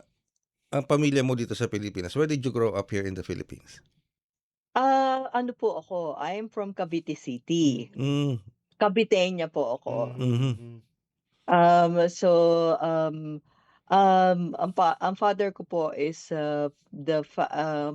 ang pamilya mo dito sa Pilipinas? Where did you grow up here in the Philippines? Ano po ako, I'm from Cavite City. Mm, Caviteña po ako. mhm, So, ang father ko po is,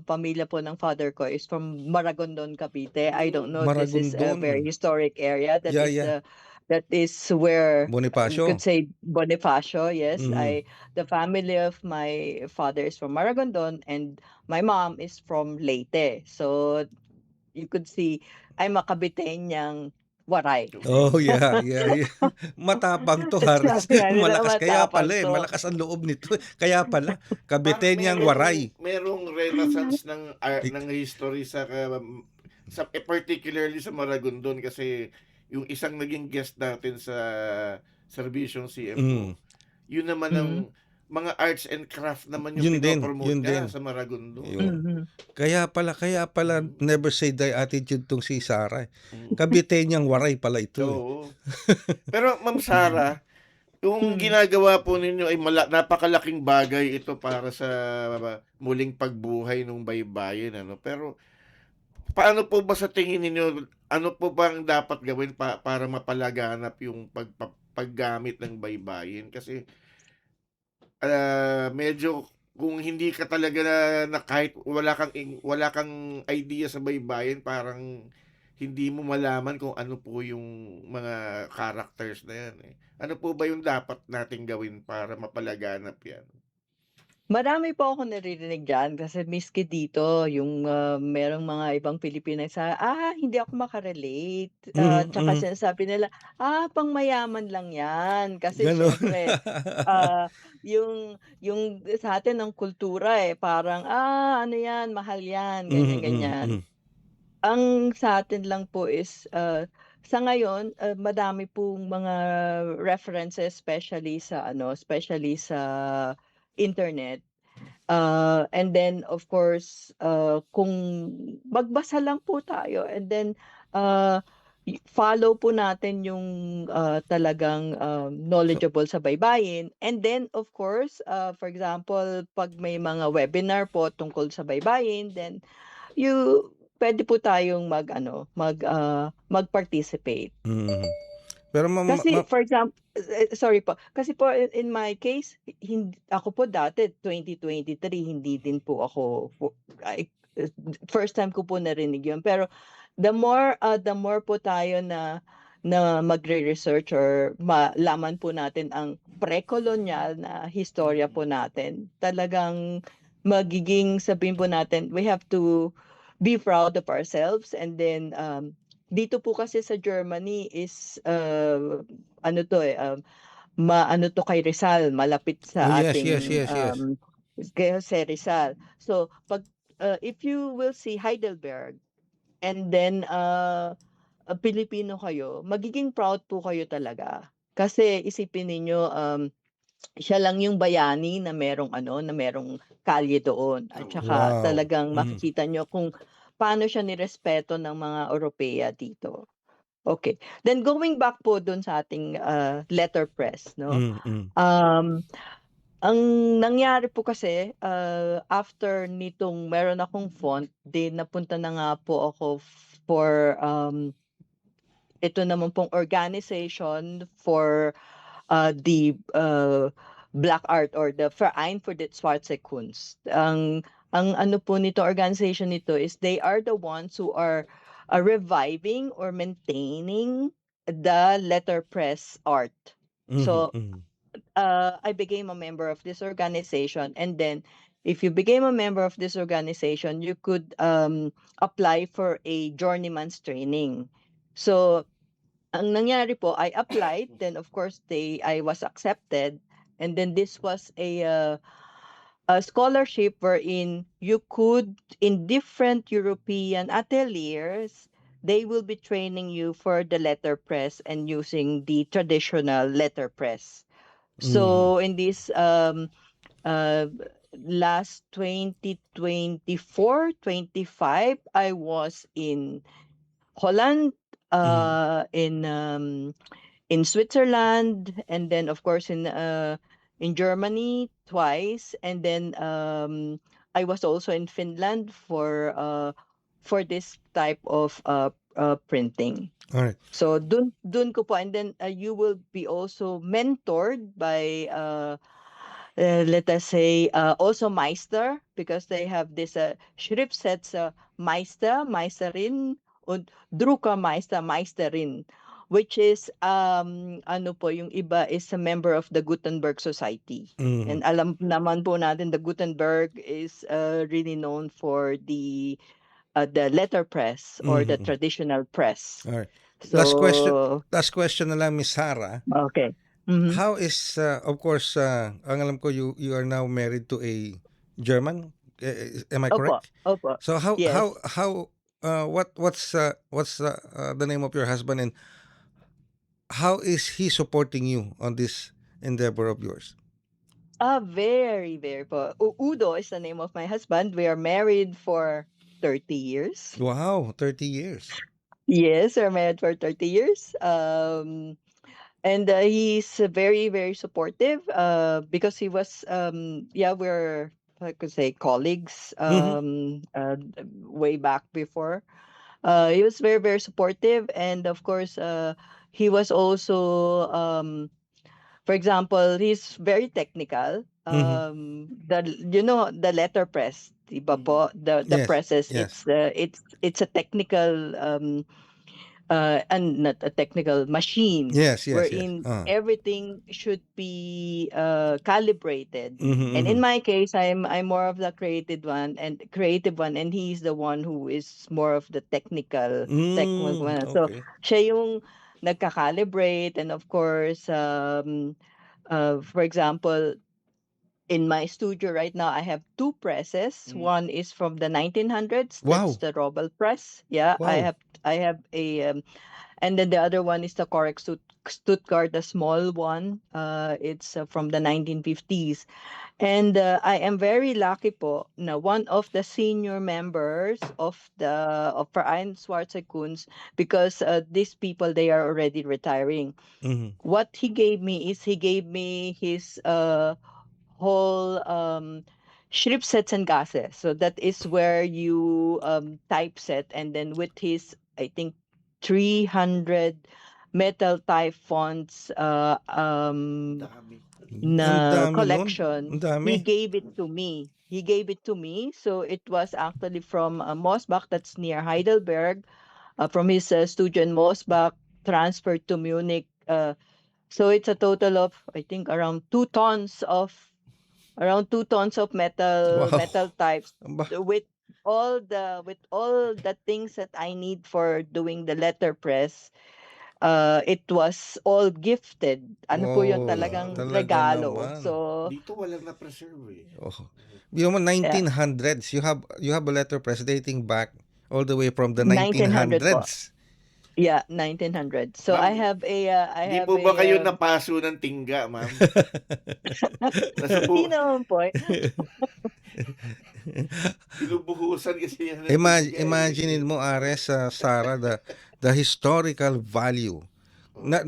pamilya po ng father ko is from Maragondon, Cavite. I don't know if this is a very Maragondon. historic area. Yeah, yeah. That is where you could Bonifacio. say Bonifacio. Yes, Mhm. the family of my father is from Maragondon, and my mom is from Leyte. So you could see I'm a Caviteñang Waray. Oh, yeah, yeah, yeah. Matapang 'to, Haris. Sabi nga nila, Malakas kaya matapang pala, 'to. malakas ang loob nito, Kaya pala, Parang Kabitenyang Waray. merong renaissance Ik ng history particularly sa Maragondon, kasi yung isang naging guest natin sa serbisyong mm, CFO, yun naman ang Mm, mga arts and craft naman yung yun din, pinopromote yun din. niya sa Maragondon. Yun. mhm. Kaya pala never say die attitude 'tong si Sarah, Mm. Kabitenyang Waray pala ito, eh. Oo. Pero Ma'am Sara, yung Hmm. ginagawa po ninyo ay napakalaking bagay ito para sa muling pagbuhay ng baybayin, ano. Pero paano po ba sa tingin ninyo, ano po bang dapat gawin para mapalaganap yung paggamit ng baybayin? Kasi medyo kung hindi ka talaga na kahit wala kang idea sa baybayin, parang hindi mo malaman kung ano po yung mga characters na yan, eh. Ano po ba yung dapat nating gawin para mapalaganap yan? Marami po akong naririnig diyan kasi miski dito yung, merong mga ibang Pilipino sa, hindi ako maka-relate, Mhm, tsaka mhm. sinasabi nila, pang-mayaman lang 'yan. Kasi Gano'n. siyempre, yung sa atin ang kultura, eh, parang, ano 'yan, mahal 'yan, Mhm, ganyan, mhm, ganyan. mhm. Ang sa atin lang po is, sa ngayon, madami pong mga references, especially sa internet. And then of course, kung magbasa lang po tayo, and then, uh, follow po natin yung, talagang, So knowledgeable sa baybayin. And then of course, for example, 'pag may mga webinar po tungkol sa baybayin, then puwede po tayong mag-participate. mhm. Pero Kasi for example, sorry po, kasi po in my case, ako po dati 2023 hindi din po ako ay first time ko po narinig yun. Pero the more po tayo na magre-research or malaman po natin ang pre-kolonyal na historya po natin, talagang magiging, sabihin po natin, we have to be proud of ourselves. And then, dito po kasi sa Germany is, ano to maano to kay Rizal, malapit Oh, sa yes, yes, ating, yes, yes. kay Jose Rizal. So, if you will see Heidelberg, and then, Pilipino kayo, magiging proud po kayo talaga. Kasi isipin ninyo, siya lang yung bayani na merong kalye doon, at saka Wow. talagang Mhm. makikita nyo kung paano siya nirespeto ng mga Europea dito. Okay. Then going back po dun sa ating, letterpress 'no, Mm, mm. ang nangyari po kasi, after nitong meron akong font, then napunta na nga po ako for, ito naman pong organization for, the, Black Art, or the Verein für die Schwarze Kunst. Ang ano po nito, organization nito, is they are the ones who are, reviving or maintaining the letterpress art. Mhm, So, mhm. I became a member of this organization, and then if you became a member of this organization, you could, apply for a journeyman's training. So, ang nangyari po, I applied, then of course I was accepted, and then this was a scholarship wherein you could, in different European ateliers, they will be training you for the letterpress and using the traditional letterpress. Mhm. So in this, uh, last 2024-25, I was in Holland, Mhm. in Switzerland, and then of course in Germany twice, and then, I was also in Finland for this type of, printing. Alright. So dun ko po, and then, you will be also mentored by, let us say, also Meister, because they have this, Schriftsetzer Meister, Meisterin, und Druckermeister, Meisterin, which is, ano po, yung iba is a member of the Gutenberg Society. Mhm. And alam naman po natin, the Gutenberg is, really known for the letterpress, or the Mhm, mhm. traditional press. Alright. So, Last question na lang, Miss Sarah. okay. Mhm. How is, of course, ang alam ko, you are now married to a German, am I Opo, correct? opo. So Yes. what's the name of your husband, and how is he supporting you on this endeavor of yours? Very, very po. Udo is the name of my husband. We are married for 30 years. Wow, 30 years. Yes, we're married for 30 years. And he's, very, very supportive, because he was, yeah, we're, I could say, colleagues, Mhm. way back before. He was very, very supportive. And of course, he was also, for example, he's very technical. Mhm. The letterpress, iba po, the Yes. presses, Yes. it's a technical, and not a technical machine, Yes, yes, yes. wherein everything should be, calibrated. Mhm, And in mhm. my case, I'm more of the creative one, and he's the one who is more of the technical so Okay. siya yung nagka-calibrate. And of course, for example, in my studio right now, I have two presses. One is from the 1900s. That's Wow. the Robel press. Yeah, Wow. I have a, and then the other one is the Correct Stuttgart, the small one. It's, from the 1950s. And, I am very lucky po na one of the senior members of Verein Schwarze Kunst, because, these people, they are already retiring. Mhm. What he gave me is, he gave me his, whole, Schriftsetzengasse. So that is where you, typeset, and then with his, I think, 300 metal type fonts, Dami. Ang na dami nun. collection. Ang dami. He gave it to me. He gave it to me. So it was actually from, Mosbach, that's near Heidelberg, from his, studio in Mosbach, transferred to Munich. So it's a total of, I think, around 2 tons of around 2 tons of Wow. metal types Aba. with all the things that I need for doing the letterpress. It was all gifted. Ano po yun, Wow, talagang Wow. talaga regalo. naman. So, Dito walang na-preserve eh. Oh. Yung mga yeah, 1900s, you have a letterpress dating back all the way from the 1900 po. 1900s. Yeah, 1900. So Ma'am, I di have po a ba kayo napaso ng tingga, ma'am? hindi Nasubu naman po. Binubuhusan kasi yan ng tingga Imaginein eh. mo, Ares, Sarah, the historical value. Not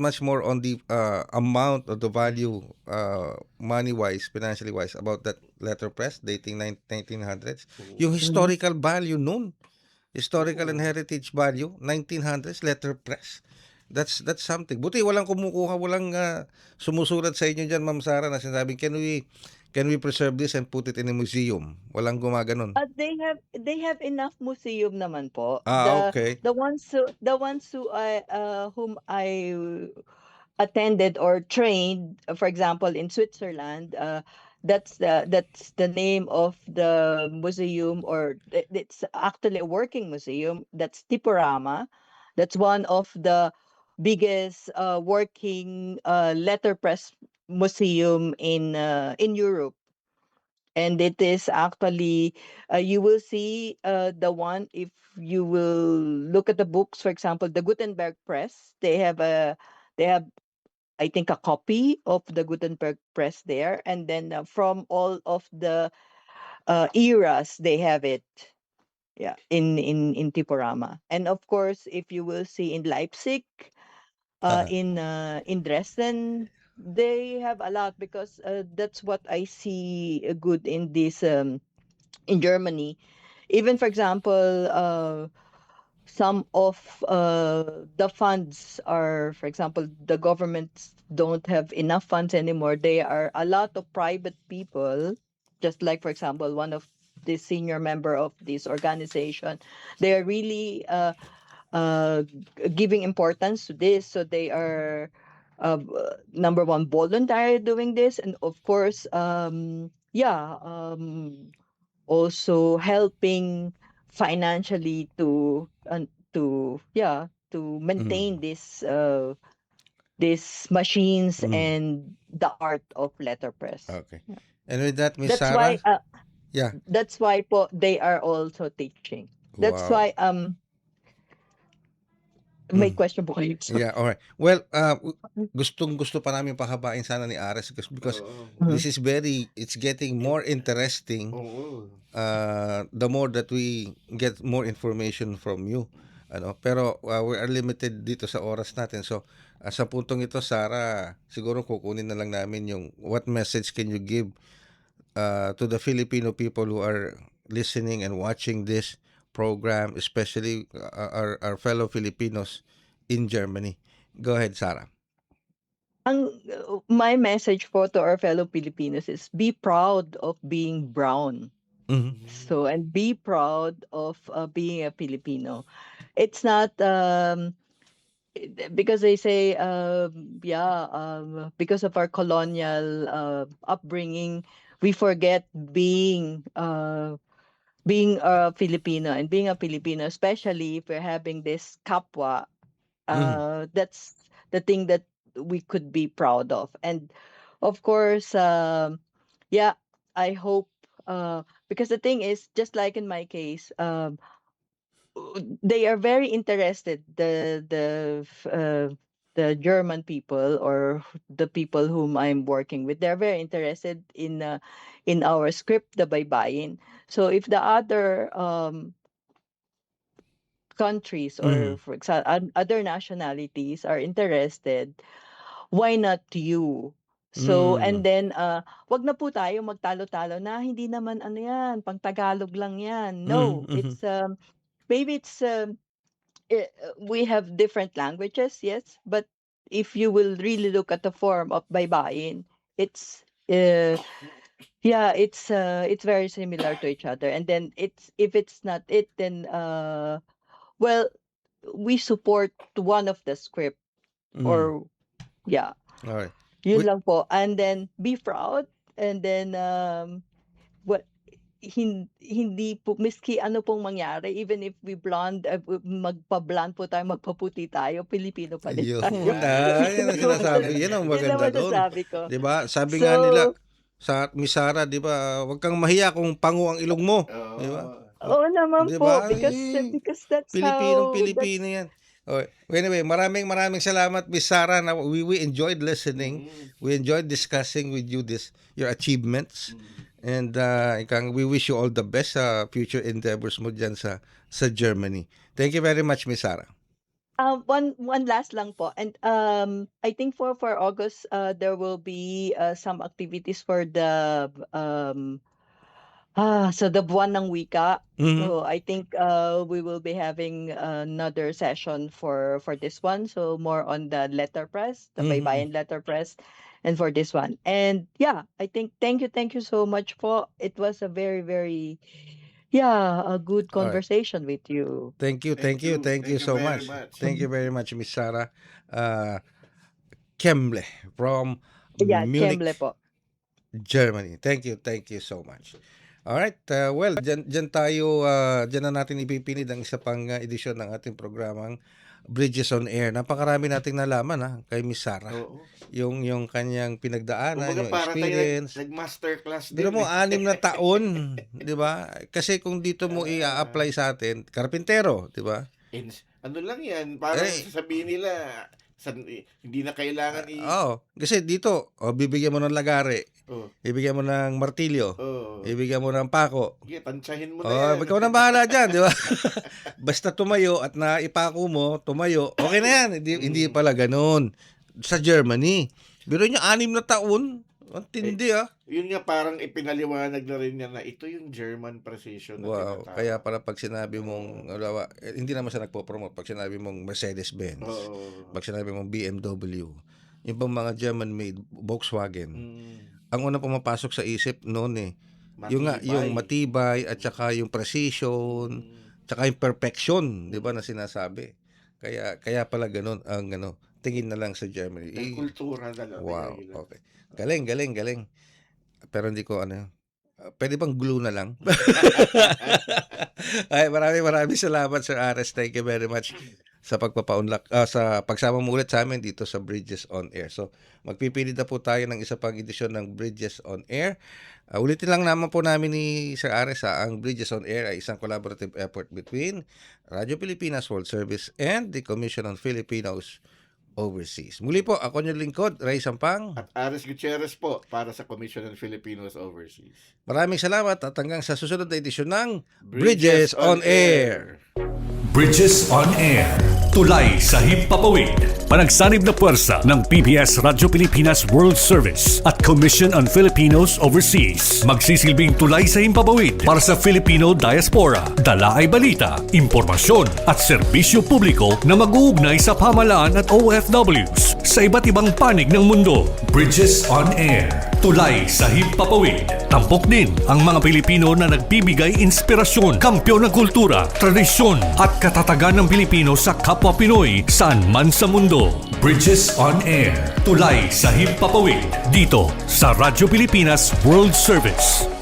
much more on the amount of the value, money wise, financially wise, about that letterpress dating 1900s. Yung Mhm. historical value nun, historical and Oo. heritage value, 1900s letterpress. That's something. Buti walang kumukuha, walang sumusulat sa inyo diyan, Ma'am Sara, na sinasabing, can we preserve this and put it in a museum? Walang gumaganon. They have enough museum naman po. Okay. The ones whom I attended or trained, for example, in Switzerland, that's the name of the museum, or it's actually a working museum. That's Tipurama. That's one of the biggest working letterpress museum in Europe. And it is actually, you will see the one, if you will look at the books, for example, the Gutenberg Press. They have, I think, a copy of the Gutenberg Press there, and then from all of the eras, they have it. Yeah, in Tipurama. And of course, if you will see in Leipzig, in Dresden, they have a lot, because that's what I see good in this in Germany. Even, for example, some of the funds are, for example, the governments don't have enough funds anymore. They are a lot of private people, just like, for example, one of the senior member of this organization. They are really giving importance to this. So they are, number one, voluntary doing this, and of course, also helping financially to maintain Mm. these machines Mm. and the art of letterpress. Okay. And with that, Miss That's why Sarah? Yeah. po they are also teaching. That's Wow. why may Mm. question po kayo. Yeah, all right. Well, gustong-gusto pa namin pahabain sana ni Ares, because Oo. Mhm. this is it's getting more interesting Oo. the more that we get more information from you. Pero we are limited dito sa oras natin. So, sa puntong ito, Sarah, siguro kukunin na lang namin yung what message can you give to the Filipino people who are listening and watching this program, especially our fellow Filipinos in Germany. Go ahead, Sarah. My message po to our fellow Filipinos is, be proud of being brown. Mhm. So, and be proud of being a Filipino. It's not because they say, because of our colonial upbringing, we forget being a Filipino, and being a Filipino, especially if we're having this kapwa, Mhm. that's the thing that we could be proud of. And of course, yeah, I hope, because the thing is, just like in my case, they are very interested, the German people, or the people whom I'm working with. They're very interested in our script, the Baybayin. So if the other countries, or Mhm. for example other nationalities are interested, why not you? So, and Mm. then, wag na po tayo magtalo-talo na hindi naman ano yan, pang Tagalog lang yan. Mhm. No, Mhm. it's maybe it's we have different languages, yes, but if you will really look at the form of baybayin, it's it's very similar to each other. And then, it's if it's not it, then well, we support one of the script, Mhm. or yeah, All right. yun With lang po. And then, be proud. And then what hindi po miski ano pong mangyari, even if we blonde, magpa-blonde po tayo, magpaputi tayo, Pilipino pa din Yun tayo. yan ang sinasabi. Yan ang Yun ang maganda doon. masasabi ko. 'Di ba? Sabi nga nila So, sa Miss Sara, 'di ba? Huwag kang mahiya kung pango ang ilong mo, 'di ba? oo naman 'Di po, ba? because that's Pilipino yan. Okay. Anyway, maraming salamat Miss Sara. Na we enjoyed listening. We enjoyed discussing with you your achievements. And we wish you all the best sa future endeavors mo dyan sa Germany. Thank you very much, Miss Sara. one last lang po, and I think for August there will be some activities for the so the buwan ng wika. Mhm. So I think we will be having another session for this one. So more on the letterpress, the Mhm. Baybayin letterpress, and for this one. And yeah, I think thank you so much po. It was a very a good All right. conversation with you. Thank you so much. Thank you very much, Miss Sara. Kemble from Yeah, Munich, Kemble po. Germany. Thank you so much. Alright, well, dyan na natin ipipinid ang isa pang edisyon ng ating programang Bridges on Air. Napakarami nating nalaman kay Miss Sara. Oo. Yung kanyang pinagdaanan, Kumbaga yung para tayo experience. nag-masterclass Pero din. mo, 6 na taon, di ba? Kasi kung dito mo i-apply sa atin, karpintero, di ba? Ano lang yan, parang Eh. sasabihin nila, hindi na kailangan Kasi dito, bibigyan mo ng lagari, Oh, ibigyan mo ng martilyo, oh. ibigyan mo ng pako. Sige, tansyahin mo na yan. Ikaw na bahala dyan, di ba? Basta tumayo at naipako mo, tumayo, okay na yan. Hindi pala ganun. Sa Germany, biro nyo 6 na taon, ang tindi Yun nga parang ipinaliwanag na rin niya na ito yung German precision na Wow, tinatawag. kaya pala pag sinabi mong, hindi naman siya nagpo-promote, pag sinabi mong Mercedes-Benz, Oo. pag sinabi mong BMW, yung pang mga German-made Volkswagen, ang unang pumapasok sa isip noon yung matibay at saka yung precision, tsaka yung perfection, di ba, na sinasabi. Kaya pala ganun ang tingin na lang sa Germany. Yung kultura na lang. Wow, okay. Galing. Pero hindi ko pwede bang glue na lang? Ay, maraming salamat, Sir Ares. Thank you very much sa pagpapaunlak, sa pagsama mo ulit sa amin dito sa Bridges on Air. So, magpipili na po tayo ng isa pang edisyon ng Bridges on Air. Ulitin lang naman po namin ni Sir Ares, ang Bridges on Air ay isang collaborative effort between Radio Pilipinas World Service and the Commission on Filipinos Overseas. Muli po, ako yung lingkod, Ray Sampang. At Ares Gutierrez po para sa Commission on Filipinos Overseas. Maraming salamat at hanggang sa susunod na edisyon ng Bridges on Air. Bridges on Air. Tulay sa himpapawid. Panagsanib na puwersa ng PBS Radyo Pilipinas World Service at Commission on Filipinos Overseas. Magsisilbing tulay sa himpapawid para sa Filipino diaspora. Dala ay balita, impormasyon at serbisyo publiko na mag-uugnay sa pamahalaan at OFWs sa iba't ibang panig ng mundo. Bridges on Air. Tulay sa himpapawid. Tampok din ang mga Pilipino na nagbibigay inspirasyon, kampyon ng kultura, tradisyon at katatagan ng Pilipino sa kapwa Pinoy saan man sa mundo. Bridges on Air. Tulay sa himpapawid. Dito sa Radyo Pilipinas World Service.